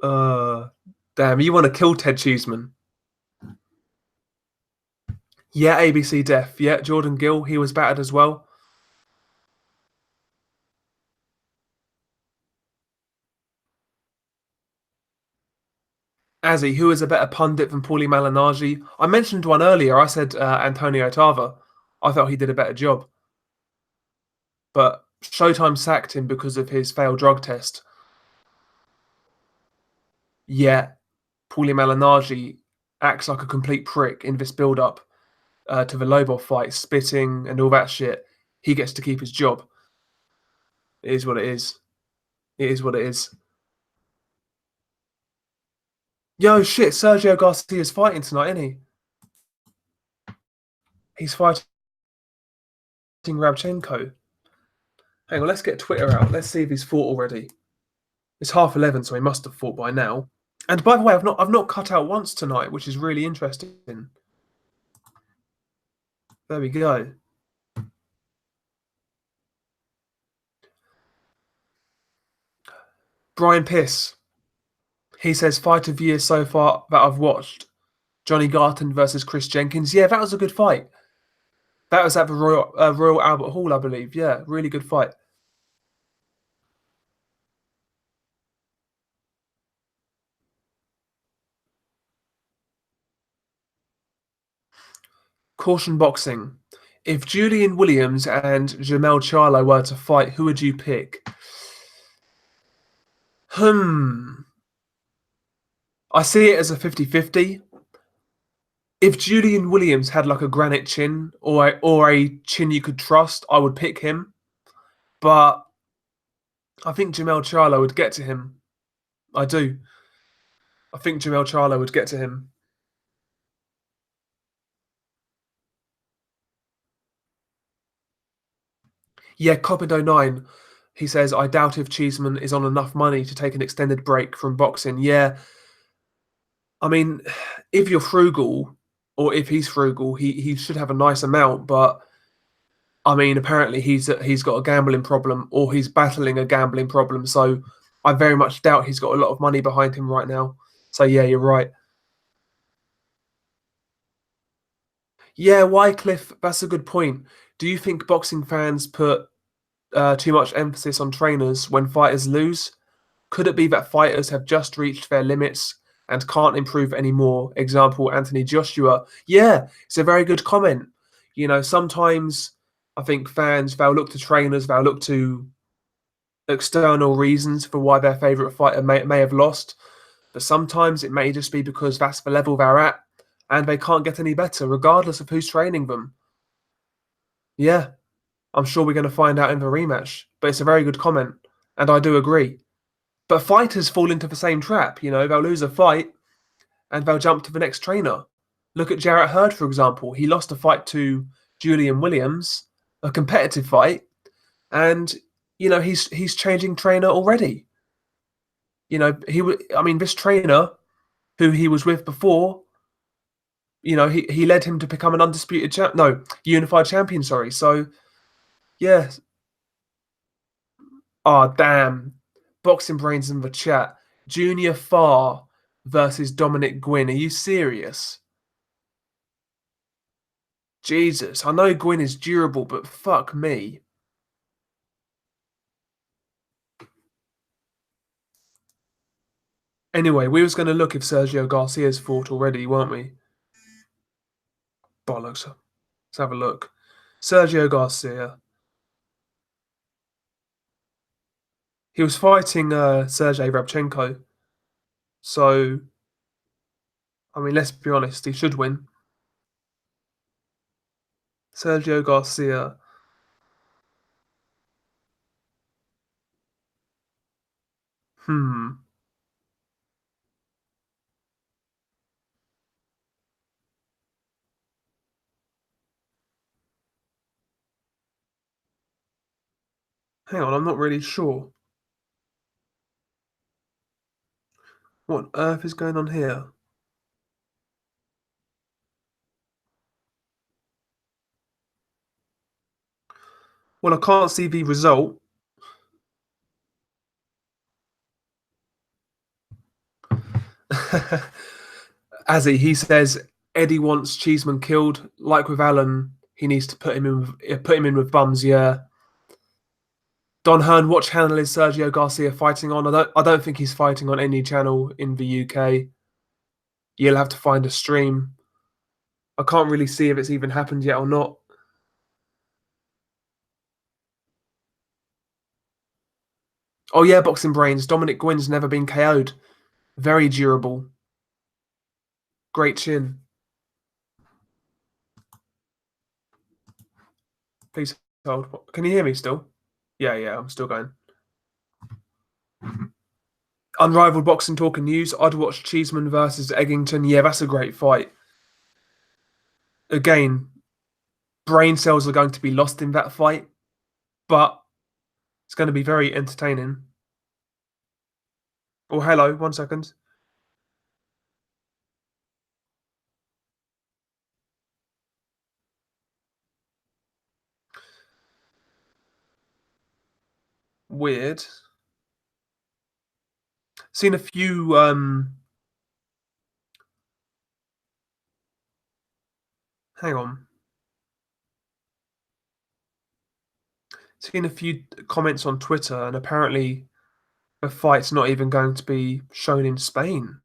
Damn, you want to kill Ted Cheeseman. Yeah, ABC Def. Yeah, Jordan Gill, he was battered as well. Azzy, who is a better pundit than Paulie Malignaggi? I mentioned one earlier. I said Antonio Tava. I thought he did a better job. But Showtime sacked him because of his failed drug test. Yet, Paulie Malignaggi acts like a complete prick in this build-up to the Lobov fight, spitting and all that shit. He gets to keep his job. It is what it is. It is what it is. Yo, shit, Sergio Garcia's fighting tonight, isn't he? He's fighting Rabchenko. Hang on, let's get Twitter out. Let's see if he's fought already. It's 11:30, so he must have fought by now. And by the way, I've not cut out once tonight, which is really interesting. There we go. Brian Piss. He says fight of the year so far that I've watched. Johnny Garton versus Chris Jenkins. Yeah, that was a good fight. That was at the Royal Albert Hall, I believe. Yeah, really good fight. Caution boxing. If Julian Williams and Jamel Charlo were to fight, who would you pick? I see it as a 50-50. If Julian Williams had like a granite chin or a chin you could trust, I would pick him. But I think Jamel Charlo would get to him. I do. I think Jamel Charlo would get to him. Yeah, Copido9. He says, I doubt if Cheeseman is on enough money to take an extended break from boxing. Yeah, I mean, if you're frugal, or if he's frugal, he should have a nice amount. But I mean, apparently he's got a gambling problem, or he's battling a gambling problem. So I very much doubt he's got a lot of money behind him right now. So yeah, you're right. Yeah, Wycliffe, that's a good point. Do you think boxing fans put too much emphasis on trainers when fighters lose? Could it be that fighters have just reached their limits and can't improve anymore? Example, Anthony Joshua. Yeah, it's a very good comment. You know, sometimes I think fans, they'll look to trainers, they'll look to external reasons for why their favourite fighter may have lost. But sometimes it may just be because that's the level they're at and they can't get any better, regardless of who's training them. Yeah, I'm sure we're going to find out in the rematch. But it's a very good comment, and I do agree. But fighters fall into the same trap. You know, they'll lose a fight and they'll jump to the next trainer. Look at Jarrett Hurd, for example. He lost a fight to Julian Williams, a competitive fight, and you know he's changing trainer already. You know, I mean, this trainer who he was with before, you know, he led him to become an undisputed unified champion. Sorry. So yeah. Oh damn. Boxing brains in the chat. Junior Farr versus Dominic Gwynn. Are you serious? Jesus, I know Gwynn is durable, but fuck me. Anyway, we was going to look if Sergio Garcia's fought already, weren't we? Bollocks. Let's have a look. Sergio Garcia. He was fighting Sergey Rabchenko. So, I mean, let's be honest, he should win. Sergio Garcia. Hmm. Hang on, I'm not really sure. What on earth is going on here? Well, I can't see the result. Azzy, he says Eddie wants Cheeseman killed. Like with Allen, he needs to put him in with bums. Yeah. Don Hearn, what channel is Sergio Garcia fighting on? I don't think he's fighting on any channel in the UK. You'll have to find a stream. I can't really see if it's even happened yet or not. Oh yeah, Boxing Brains. Dominic Gwynn's never been KO'd. Very durable. Great chin. Please hold. Can you hear me still? Yeah, I'm still going. Unrivaled boxing talk and news. I'd watch Cheeseman versus Eggington. Yeah, that's a great fight. Again, brain cells are going to be lost in that fight, but It's going to be very entertaining. Oh, hello, 1 second. Weird. Seen a few. Hang on. Seen a few comments on Twitter, and apparently the fight's not even going to be shown in Spain.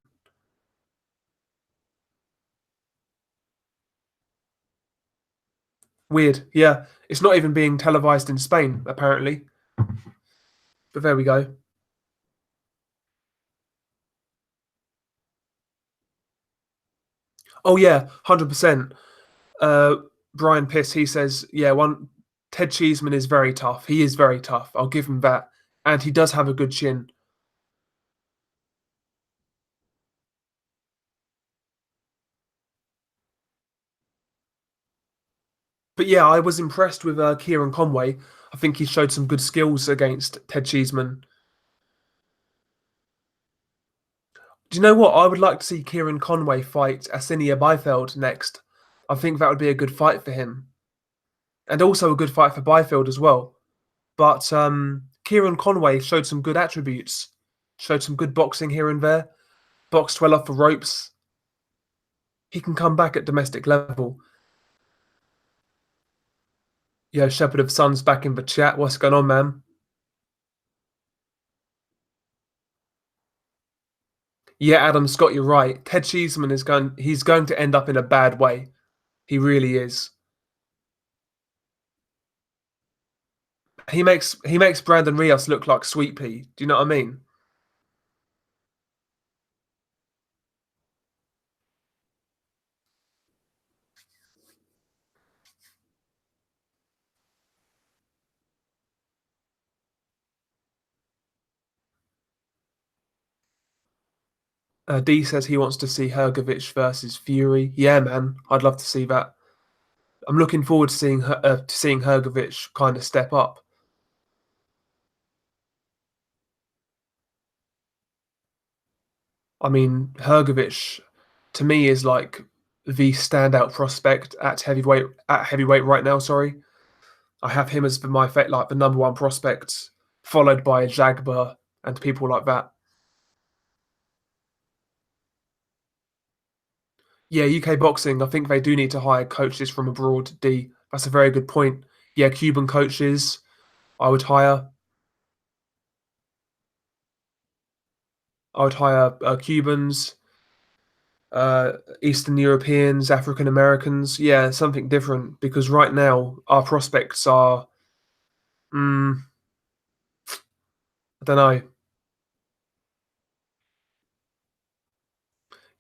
Weird. Yeah, it's not even being televised in Spain, apparently. But there we go. Oh yeah, 100%. Uh, Brian Piss, he says, yeah, one Ted Cheeseman is very tough. He is very tough. I'll give him that, and he does have a good chin. But yeah, I was impressed with Kieran Conway. I think he showed some good skills against Ted Cheeseman. Do you know what? I would like to see Kieran Conway fight Asinia Byfeld next. I think that would be a good fight for him, and also a good fight for Byfeld as well. But Kieran Conway showed some good attributes, showed some good boxing here and there, boxed well off the ropes. He can come back at domestic level. Yeah, Shepherd of Sons back in the chat. What's going on, man? Yeah, Adam Scott, you're right. Ted Cheeseman he's going to end up in a bad way. He really is. He makes Brandon Rios look like Sweet Pea. Do you know what I mean? D says he wants to see Hergovich versus Fury. Yeah, man, I'd love to see that. I'm looking forward to seeing Hergovich kind of step up. I mean, Hergovich to me is like the standout prospect at heavyweight right now. Sorry, I have him as like the number one prospect, followed by Jagba and people like that. Yeah, UK boxing. I think they do need to hire coaches from abroad. D. That's a very good point. Yeah, Cuban coaches. I would hire. I would hire Cubans, Eastern Europeans, African Americans. Yeah, something different because right now our prospects are. I don't know.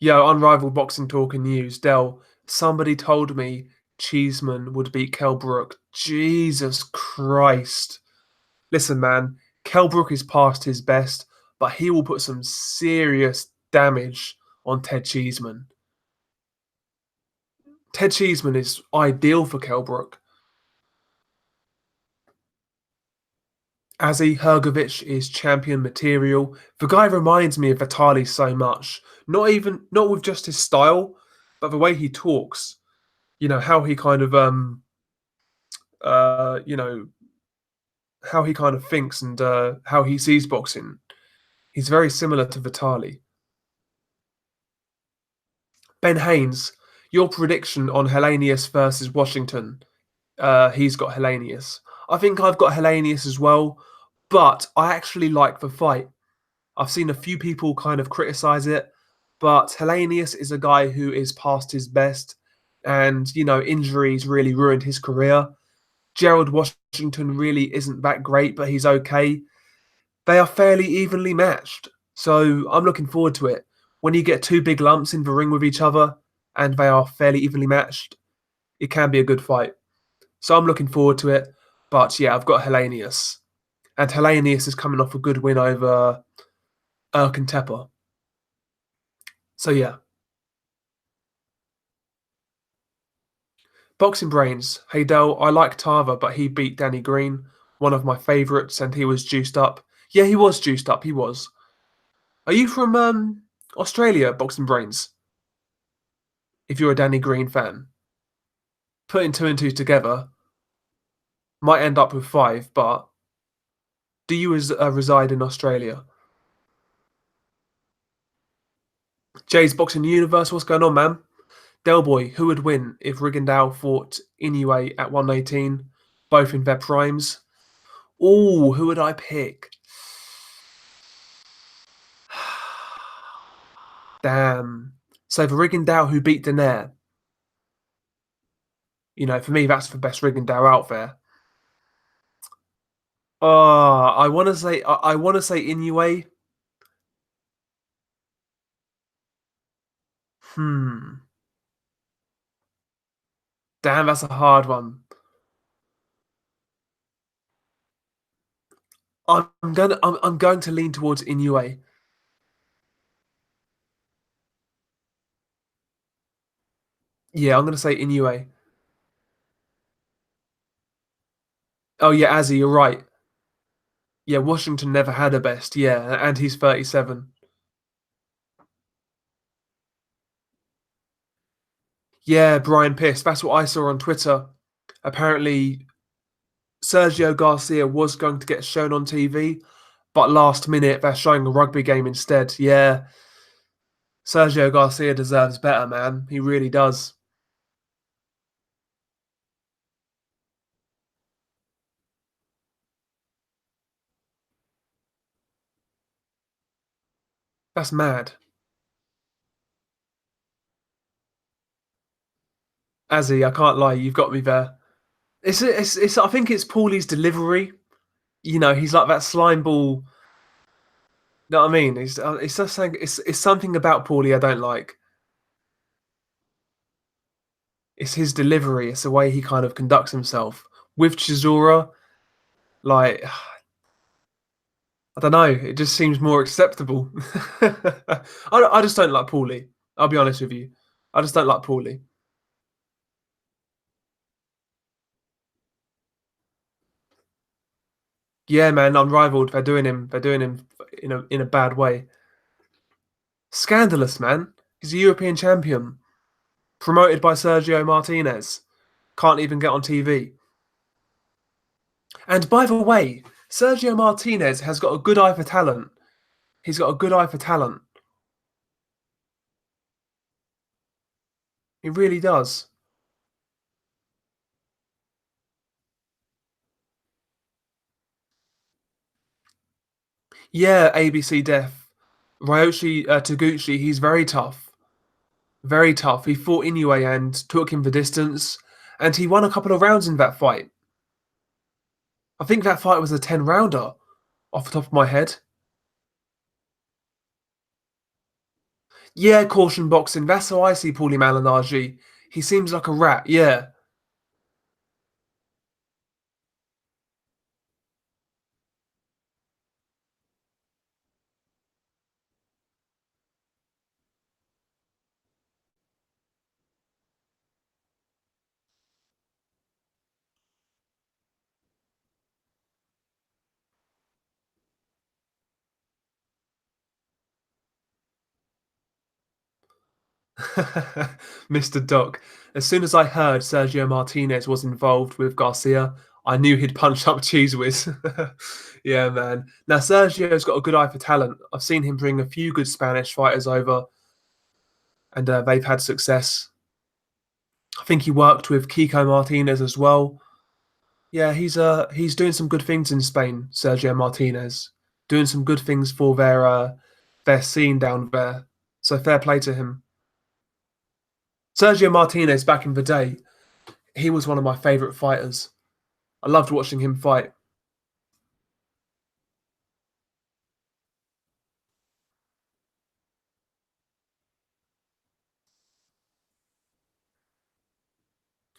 Yo, unrivaled boxing talk and news. Dell, somebody told me Cheeseman would beat Kell Brook. Jesus Christ. Listen, man, Kell Brook is past his best, but he will put some serious damage on Ted Cheeseman. Ted Cheeseman is ideal for Kell Brook. Azzy Hergovich is champion material. The guy reminds me of Vitali so much. Not with just his style, but the way he talks. You know, how he kind of uh you know, how he kind of thinks and how he sees boxing. He's very similar to Vitali. Ben Haynes, your prediction on Hellenius versus Washington. He's got Hellenius. I think I've got Hellenius as well, but I actually like the fight. I've seen a few people kind of criticize it, but Hellenius is a guy who is past his best, and injuries really ruined his career. Gerald Washington really isn't that great, but he's okay. They are fairly evenly matched, so I'm looking forward to it. When you get two big lumps in the ring with each other, and they are fairly evenly matched, it can be a good fight. So I'm looking forward to it. But yeah, I've got Hellenius. And Hellenius is coming off a good win over Erkan Tepe. So yeah. Boxing Brains. Hey Dell, I like Tava, but he beat Danny Green. one of my favourites, and he was juiced up. Yeah, he was juiced up. He was. Are you from Australia, Boxing Brains? If you're a Danny Green fan, putting two and two together might end up with five. But do you reside in Australia? Jay's Boxing Universe, what's going on, man? Del Boy, who would win if Rigondeaux fought Inoue at 118, both in their primes? Oh, who would I pick? Damn. So for Rigondeaux, who beat Daenerys, for me, that's the best Rigondeaux out there. I want to say Inoue. Hmm. Damn, that's a hard one. I'm going to lean towards Inoue. Yeah, I'm gonna say Inoue. Oh yeah, Azzy, you're right. Yeah, Washington never had a best. Yeah, and he's 37. Yeah, Brian Pierce. That's what I saw on Twitter. Apparently, Sergio Garcia was going to get shown on TV, but last minute they're showing a rugby game instead. Yeah, Sergio Garcia deserves better, man. He really does. That's mad. Azzy, I can't lie, you've got me there. It's I think it's Paulie's delivery. He's like that slime ball. You know what I mean? It's just saying it's something about Paulie I don't like. It's his delivery. It's the way he kind of conducts himself with Chisora. Like I don't know. It just seems more acceptable. I just don't like Paulie. I'll be honest with you. I just don't like Paulie. Yeah, man, unrivaled. They're doing him. They're doing him in a bad way. Scandalous, man. He's a European champion, promoted by Sergio Martinez. Can't even get on TV. And by the way, Sergio Martinez has got a good eye for talent. He's got a good eye for talent. He really does. Yeah, ABC Def. Ryoshi Taguchi, he's very tough. Very tough. He fought Inoue and took him the distance, and he won a couple of rounds in that fight. I think that fight was a 10 rounder, off the top of my head. Yeah, caution boxing. That's how I see Paulie Malignaggi. He seems like a rat, yeah. Mr. Doc. As soon as I heard Sergio Martinez was involved with Garcia, I knew he'd punch up Cheese Whiz. Yeah, man. Now, Sergio's got a good eye for talent. I've seen him bring a few good Spanish fighters over, and they've had success. I think he worked with Kiko Martinez as well. Yeah, he's doing some good things in Spain, Sergio Martinez. Doing some good things for their scene down there. So fair play to him. Sergio Martinez back in the day, he was one of my favourite fighters. I loved watching him fight.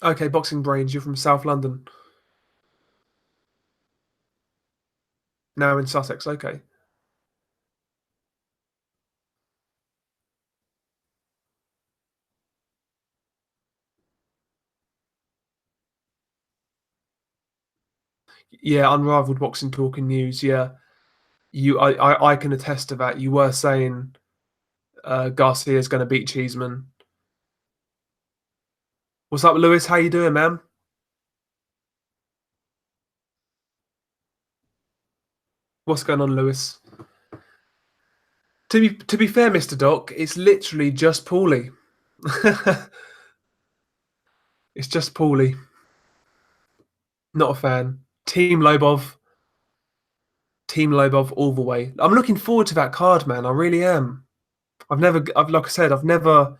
Okay, boxing brains, you're from South London, now in Sussex. Okay. Yeah, unrivaled boxing talk and news. Yeah, I can attest to that. You were saying Garcia's going to beat Cheeseman. What's up, Lewis? How you doing, man? What's going on, Lewis? To be fair, Mister Doc, it's literally just Paulie. It's just Paulie. Not a fan. Team Lobov. Team Lobov all the way. I'm looking forward to that card, man. I really am. I've like I said, I've never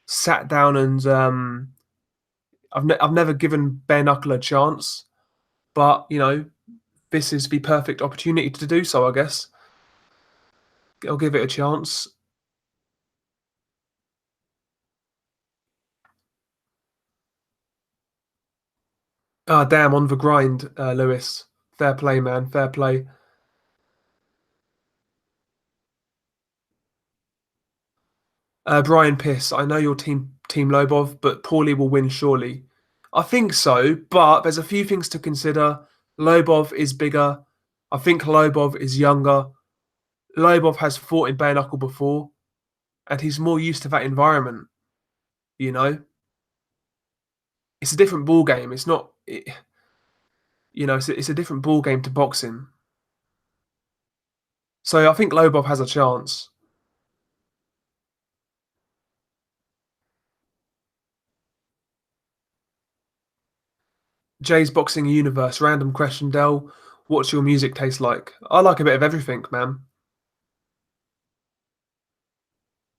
sat down and I've never given bare knuckle a chance, but this is the perfect opportunity to do so. I guess I'll give it a chance. Ah, damn, on the grind, Lewis. Fair play, man. Fair play. Brian Piss, I know your team Lobov, but Paulie will win surely. I think so, but there's a few things to consider. Lobov is bigger. I think Lobov is younger. Lobov has fought in bare knuckle before, and he's more used to that environment. You know, it's a different ball game. It's not, it's a different ball game to boxing. So I think Lobov has a chance. Jay's Boxing Universe, random question, Dell. What's your music taste like? I like a bit of everything, man.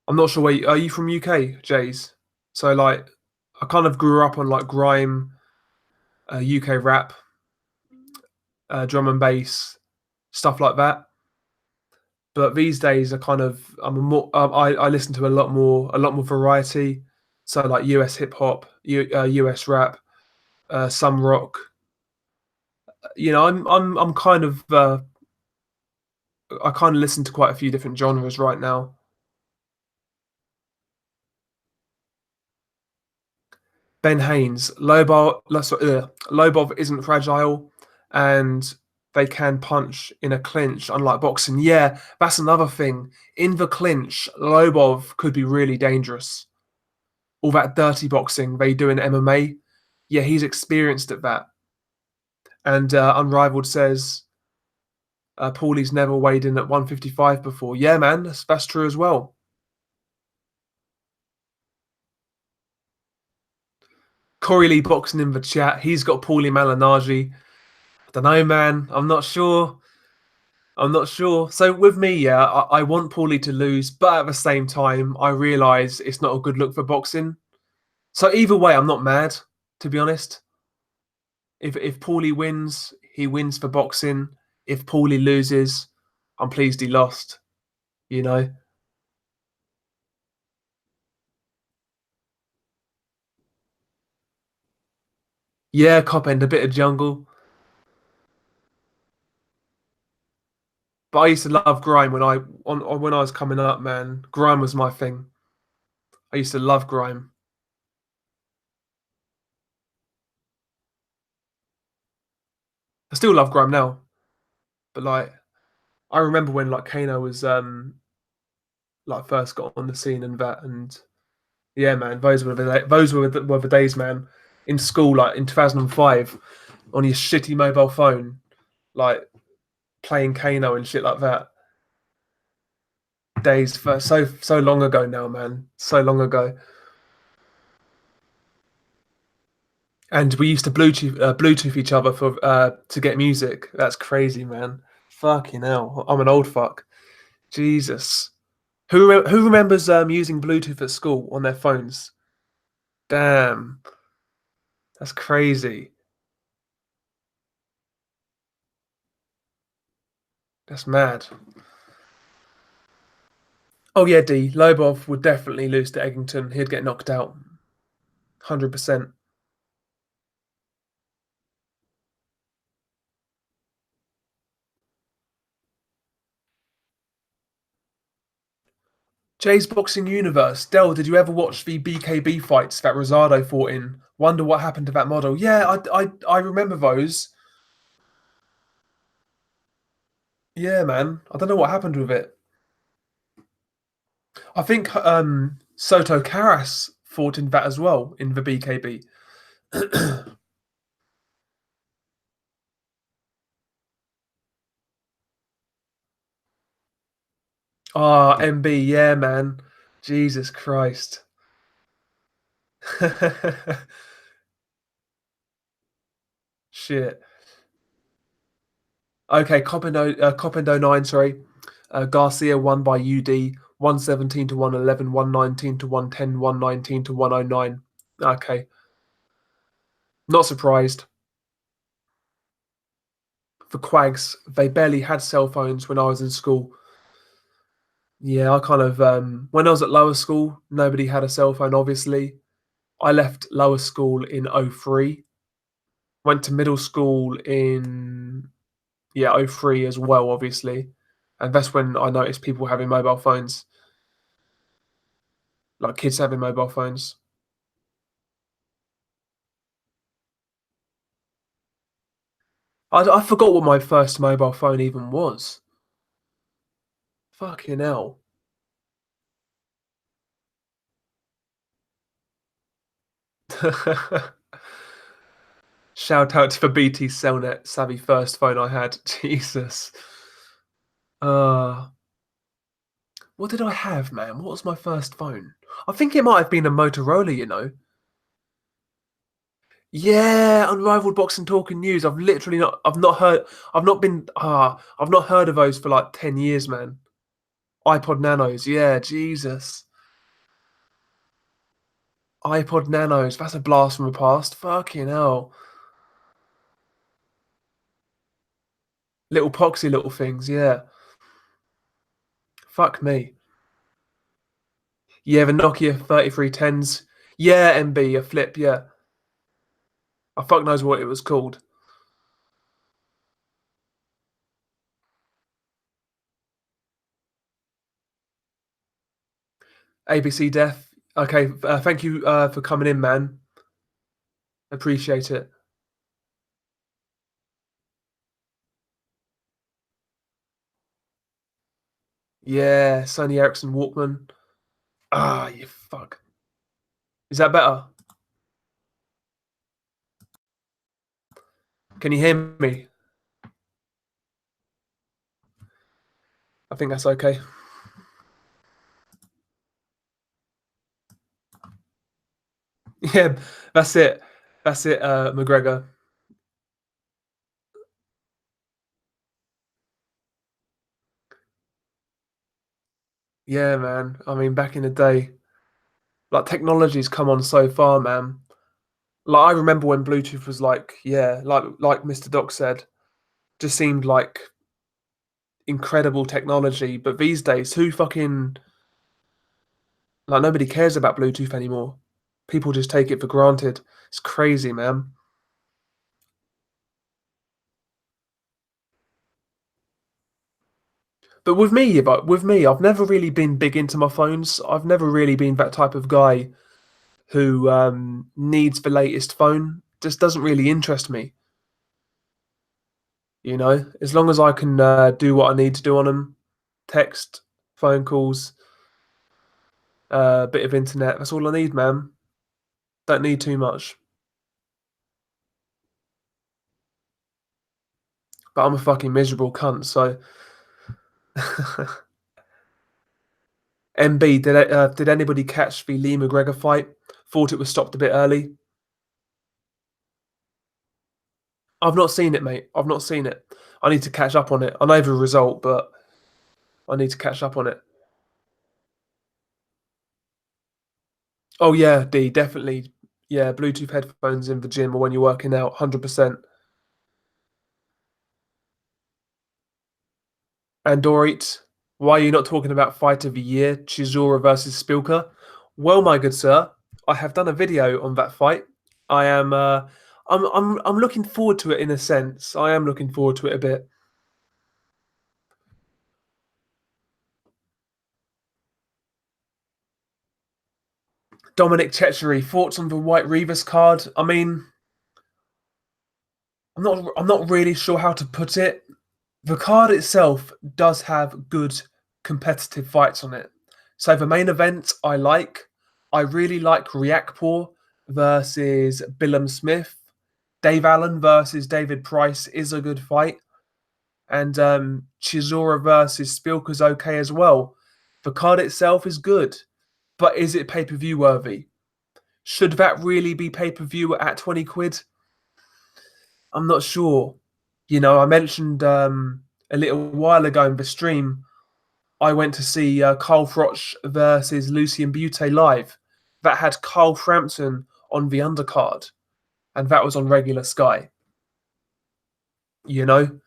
I'm not sure where are you from UK, Jays? So like, I kind of grew up on like grime, UK rap, drum and bass, stuff like that. But these days, I listen to a lot more variety. So like US hip hop, US rap, some rock. I'm kind of I kind of listen to quite a few different genres right now. Ben Haynes, Lobov isn't fragile, and they can punch in a clinch, unlike boxing. Yeah, that's another thing. In the clinch, Lobov could be really dangerous. All that dirty boxing they do in MMA, yeah, he's experienced at that. And Unrivaled says Paulie's never weighed in at 155 before. Yeah, man, that's true as well. Corey Lee boxing in the chat. He's got Paulie Malignaggi. I don't know, man. I'm not sure. I'm not sure. So with me, yeah, I want Paulie to lose, but at the same time, I realise it's not a good look for boxing. So either way, I'm not mad, to be honest. If Paulie wins, he wins for boxing. If Paulie loses, I'm pleased he lost. You know. Yeah, cop end, a bit of jungle. But I used to love grime when I was coming up, man. Grime was my thing. I used to love grime. I still love grime now. But like I remember when like Kano was like first got on the scene and that, and yeah, man, those were the days, man. In school, like in 2005, on your shitty mobile phone, like playing Kano and shit like that. Days for so long ago now, man. So long ago. And we used to Bluetooth each other for to get music. That's crazy, man. Fucking hell, I'm an old fuck. Jesus. Who remembers using Bluetooth at school on their phones? Damn, that's crazy. That's mad. Oh yeah, D. Lobov would definitely lose to Eggington. He'd get knocked out. 100%. Jay's Boxing Universe. Dell, did you ever watch the BKB fights that Rosado fought in? Wonder what happened to that model. Yeah, I remember those. Yeah, man. I don't know what happened with it. I think Soto Karas fought in that as well in the BKB. Ah, MB, yeah, man. Jesus Christ. Shit. Okay, Copindo 9, sorry. Garcia won by UD 117 to 111, 119 to 110, 119 to 109. Okay, not surprised. For Quags, they barely had cell phones when I was in school. Yeah, I kind of when I was at lower school, nobody had a cell phone, obviously. I left lower school in '03. Went to middle school in '03 as well, obviously. And that's when I noticed people having mobile phones, like kids having mobile phones. I forgot what my first mobile phone even was. Fucking hell. Shout out to the BT Cellnet savvy first phone I had. Jesus. Uh, what did I have, man? What was my first phone? I think it might have been a Motorola, you know. Yeah, Unrivaled Boxing Talk and News. I've not heard of those for like 10 years, man. iPod Nanos, yeah, Jesus. iPod Nanos, that's a blast from the past. Fucking hell. Little poxy little things, yeah. Fuck me. Yeah, the Nokia 3310s. Yeah, MB, a flip, yeah. I fuck knows what it was called. ABC Death. Okay, thank you for coming in, man. Appreciate it. Yeah, Sony Ericsson Walkman. Ah, you fuck. Is that better? Can you hear me? I think that's okay. Yeah, that's it. That's it, McGregor. Yeah, man. I mean, back in the day, like technology's come on so far, man. Like I remember when Bluetooth was like, yeah, like Mr. Doc said, just seemed like incredible technology. But these days, who fucking like nobody cares about Bluetooth anymore. People just take it for granted. It's crazy, man. But with me, I've never really been big into my phones. I've never really been that type of guy who needs the latest phone. Just doesn't really interest me. You know, as long as I can do what I need to do on them, text, phone calls, a bit of internet. That's all I need, man. Don't need too much. But I'm a fucking miserable cunt. So, MB, did anybody catch the Lee McGregor fight? Thought it was stopped a bit early. I've not seen it, mate. I've not seen it. I need to catch up on it. I know the result, but I need to catch up on it. Oh yeah, D, definitely. Yeah, Bluetooth headphones in the gym or when you're working out, 100%. And Dorit, why are you not talking about fight of the year, Chisora versus Spilka? Well, my good sir, I have done a video on that fight. I am I'm looking forward to it in a sense. I am looking forward to it a bit. Dominic Chechery, thoughts on the White Revis card? I mean, I'm not really sure how to put it. The card itself does have good competitive fights on it. So the main event I like. I really like Riakpor versus Billum Smith. Dave Allen versus David Price is a good fight. And Chisora versus Spilka's okay as well. The card itself is good, but is it pay-per-view worthy? Should that really be pay-per-view at 20 quid? I'm not sure. I mentioned a little while ago in the stream, I went to see Carl Froch versus Lucien Butte live. That had Carl Frampton on the undercard, and that was on regular Sky. You know?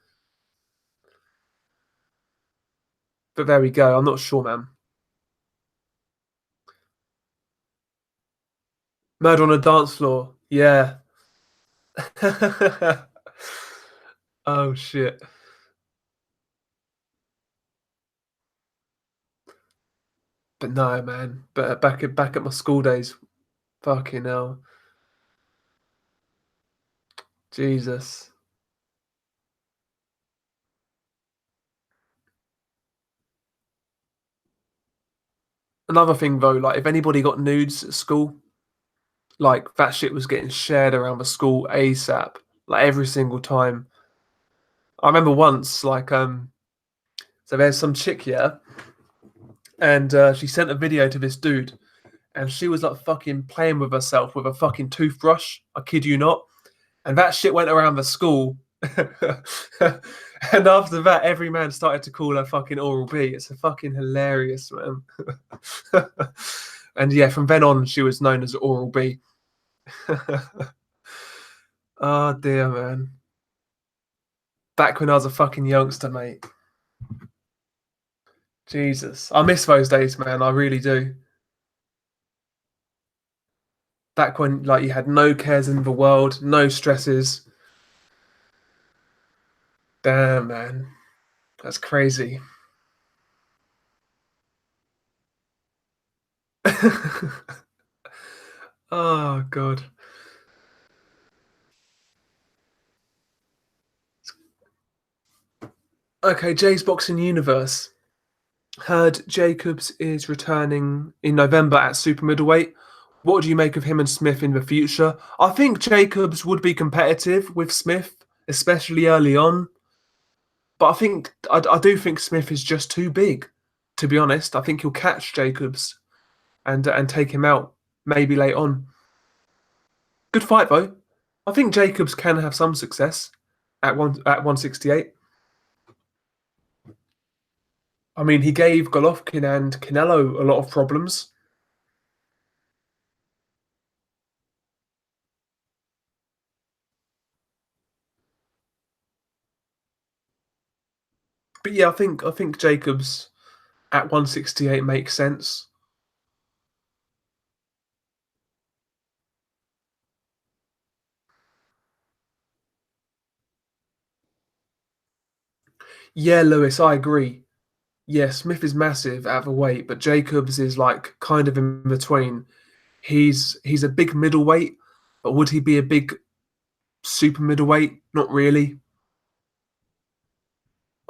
But there we go. I'm not sure, man. Murder on a dance floor. Yeah. Oh shit. But no, man. But back at my school days, fucking hell. Jesus. Another thing though, like if anybody got nudes at school, like that shit was getting shared around the school ASAP, like every single time. I remember once, so there's some chick, yeah, and she sent a video to this dude, and she was like fucking playing with herself with a fucking toothbrush. I kid you not. And that shit went around the school. And after that, every man started to call her fucking Oral B. It's a fucking hilarious, man. And yeah, from then on, she was known as Oral B. Oh dear, man. Back when I was a fucking youngster, mate. Jesus. I miss those days, man. I really do. Back when like you had no cares in the world, no stresses. Damn, man. That's crazy. Oh god. Okay, Jay's Boxing Universe. Heard Jacobs is returning in November at super middleweight. What do you make of him and Smith in the future? I think Jacobs would be competitive with Smith, especially early on. But I do think Smith is just too big. To be honest, I think he'll catch Jacobs and take him out maybe late on. Good fight though. I think Jacobs can have some success at 168. I mean, he gave Golovkin and Canelo a lot of problems. But yeah, I think Jacobs at 168 makes sense. Yeah, Lewis, I agree. Yeah, Smith is massive at the weight, but Jacobs is like kind of in between. He's a big middleweight, but would he be a big super middleweight? Not really.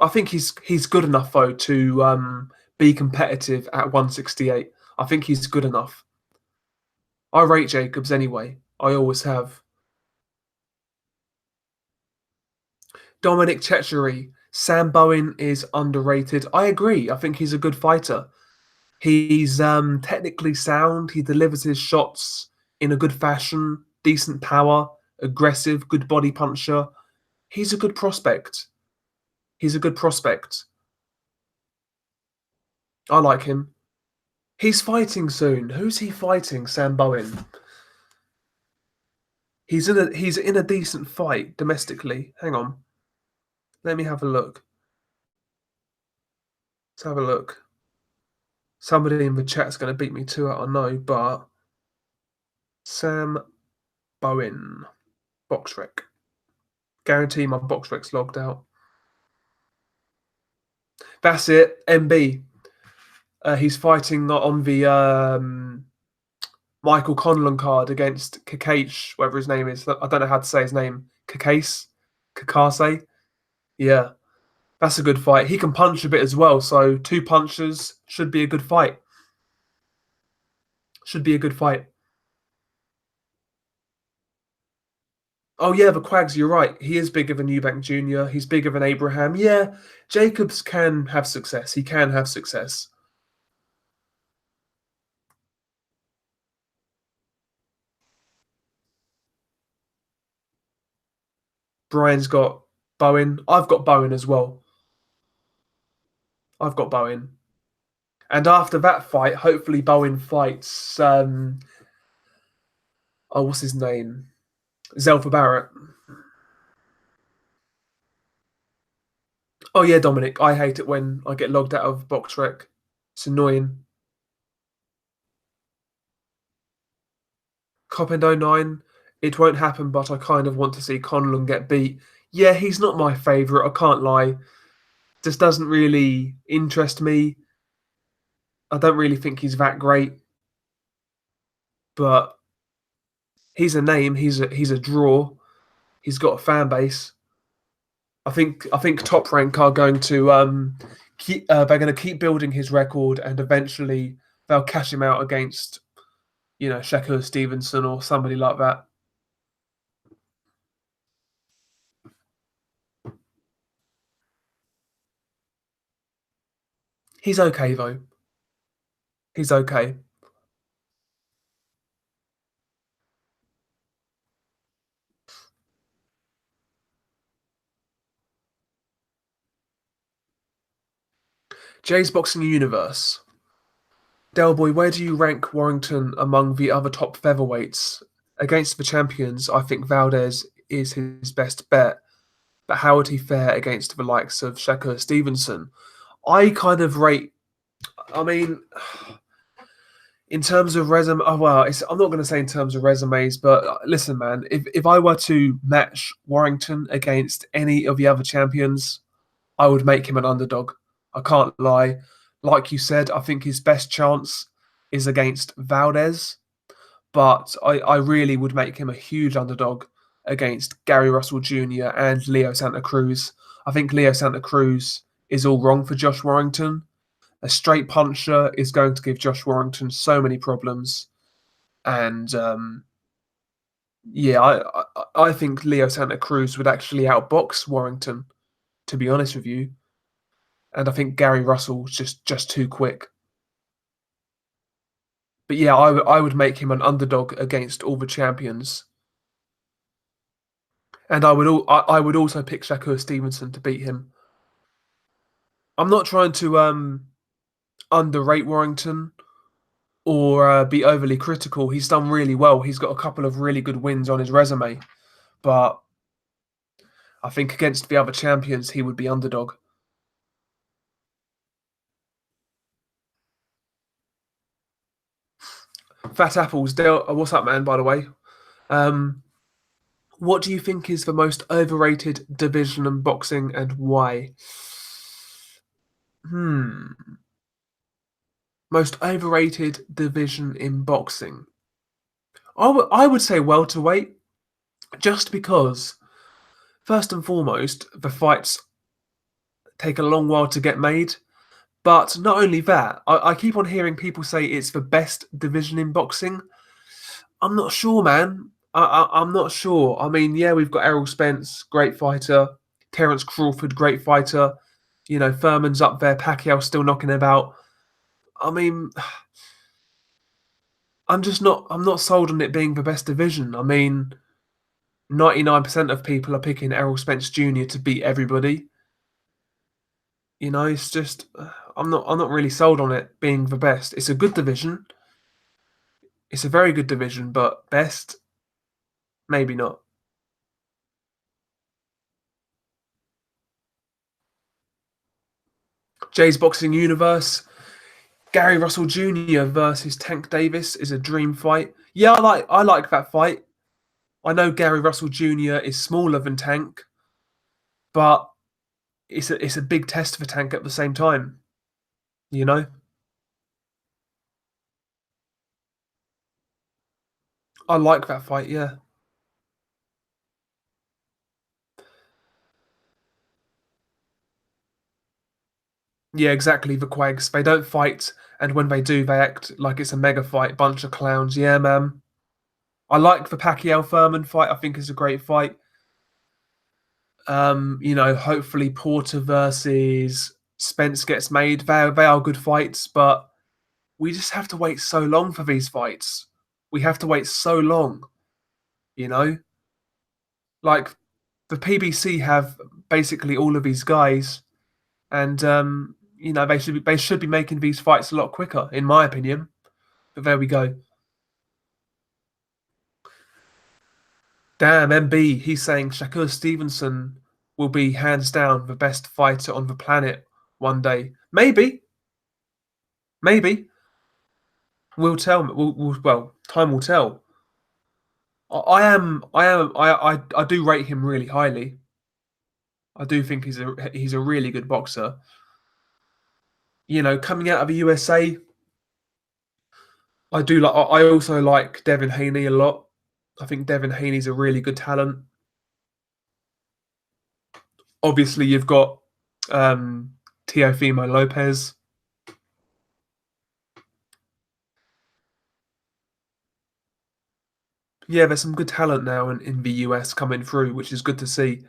I think he's good enough though to be competitive at 168. I think he's good enough. I rate Jacobs anyway. I always have. Dominic Chechery, Sam Bowen is underrated. I agree. I think he's a good fighter. He's technically sound. He delivers his shots in a good fashion, decent power, aggressive, good body puncher. He's a good prospect. He's a good prospect. I like him. He's fighting soon. Who's he fighting? Sam Bowen. He's in a decent fight domestically. Hang on. Let me have a look. Let's have a look. Somebody in the chat's going to beat me to it, I know, but Sam Bowen. Boxrec. Guarantee my Boxrec's logged out. That's it. MB. He's fighting on the Michael Conlon card against Kakage, whatever his name is. I don't know how to say his name. Kakase? Kakase? Yeah. That's a good fight. He can punch a bit as well, so two punches should be a good fight. Should be a good fight. Oh yeah, the Quags, you're right. He is bigger than Eubank Jr. He's bigger than Abraham. Yeah, Jacobs can have success. He can have success. Brian's got Bowen. I've got Bowen as well. I've got Bowen. And after that fight, hopefully Bowen fights oh, what's his name? Zelfa Barrett. Oh yeah, Dominic. I hate it when I get logged out of BoxRec. It's annoying. Cop and '09, it won't happen, but I kind of want to see Conlon get beat. Yeah, he's not my favourite, I can't lie. Just doesn't really interest me. I don't really think he's that great, but he's a name, he's a draw. He's got a fan base. I think Top Rank are going to keep they're going to keep building his record, and eventually they'll cash him out against Shakur Stevenson or somebody like that. He's okay though. He's okay. Jay's Boxing Universe. Delboy, where do you rank Warrington among the other top featherweights? Against the champions, I think Valdez is his best bet, but how would he fare against the likes of Shakur Stevenson? I kind of rate. I mean, in terms of resume, oh well, I'm not going to say in terms of resumes, but listen, man, if I were to match Warrington against any of the other champions, I would make him an underdog. I can't lie. Like you said, I think his best chance is against Valdez, but I really would make him a huge underdog against Gary Russell Jr. and Leo Santa Cruz. I think Leo Santa Cruz is all wrong for Josh Warrington. A straight puncher is going to give Josh Warrington so many problems, and yeah, I think Leo Santa Cruz would actually outbox Warrington. To be honest with you, and I think Gary Russell's just too quick. But yeah, I would make him an underdog against all the champions, and I would also pick Shakur Stevenson to beat him. I'm not trying to underrate Warrington or be overly critical. He's done really well. He's got a couple of really good wins on his resume, but I think against the other champions, he would be underdog. Fat Apples, Dale, what's up, man? By the way, um, what do you think is the most overrated division in boxing, and why? Most overrated division in boxing. I would say welterweight, just because first and foremost the fights take a long while to get made. But not only that, I keep on hearing people say it's the best division in boxing. I'm not sure, man. I'm not sure. I mean, yeah, we've got Errol Spence, great fighter. Terence Crawford, great fighter. Furman's up there. Pacquiao still knocking about. I mean, I'm not sold on it being the best division. I mean, 99% of people are picking Errol Spence Jr. to beat everybody. It's just I'm not really sold on it being the best. It's a good division. It's a very good division, but best, maybe not. Jay's Boxing Universe. Gary Russell Jr. versus Tank Davis is a dream fight. Yeah, I like that fight. I know Gary Russell Jr. is smaller than Tank, but it's a big test for Tank at the same time. You know, I like that fight. Yeah, Yeah, exactly. The Quags. They don't fight, and when they do, they act like it's a mega fight. Bunch of clowns. Yeah, man. I like the Pacquiao Furman fight. I think it's a great fight. Hopefully Porter versus Spence gets made. They are good fights, but we just have to wait so long for these fights. We have to wait so long, you know? Like the PBC have basically all of these guys, and they should be making these fights a lot quicker, in my opinion. But there we go. Damn, MB, he's saying Shakur Stevenson will be hands down the best fighter on the planet one day. Maybe, maybe. We'll tell. Well, time will tell. I do rate him really highly. I do think he's a really good boxer. Coming out of the USA, I do like. I also like Devin Haney a lot. I think Devin Haney's a really good talent. Obviously, you've got Teofimo Lopez. Yeah, there's some good talent now in the US coming through, which is good to see.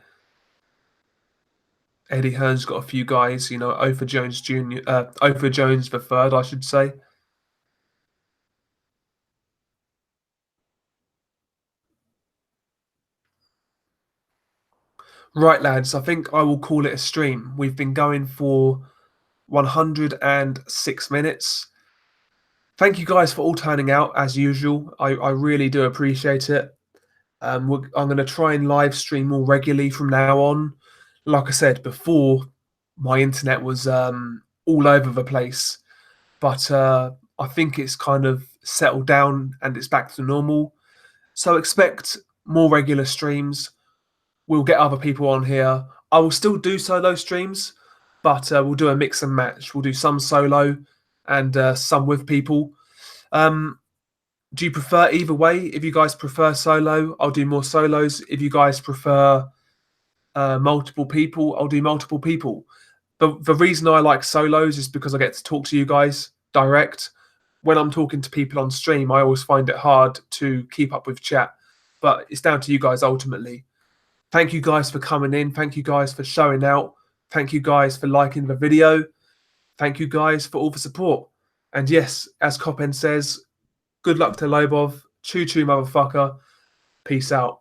Eddie Hearn's got a few guys, Ofer Jones Jr., Ofer Jones the third, I should say. Right, lads, I think I will call it a stream. We've been going for 106 minutes. Thank you guys for all turning out as usual. I really do appreciate it. I'm going to try and live stream more regularly from now on. Like I said before, my internet was all over the place, but I think it's kind of settled down and it's back to normal. So expect more regular streams. We'll get other people on here. I will still do solo streams, but we'll do a mix and match. We'll do some solo and some with people. Do you prefer either way? If you guys prefer solo, I'll do more solos. If you guys prefer multiple people, I'll do multiple people. The reason I like solos is because I get to talk to you guys direct. When I'm talking to people on stream, I always find it hard to keep up with chat. But it's down to you guys ultimately. Thank you guys for coming in. Thank you guys for showing out. Thank you guys for liking the video. Thank you guys for all the support. And yes, as Coppen says, good luck to Lobov. Choo choo, motherfucker. Peace out.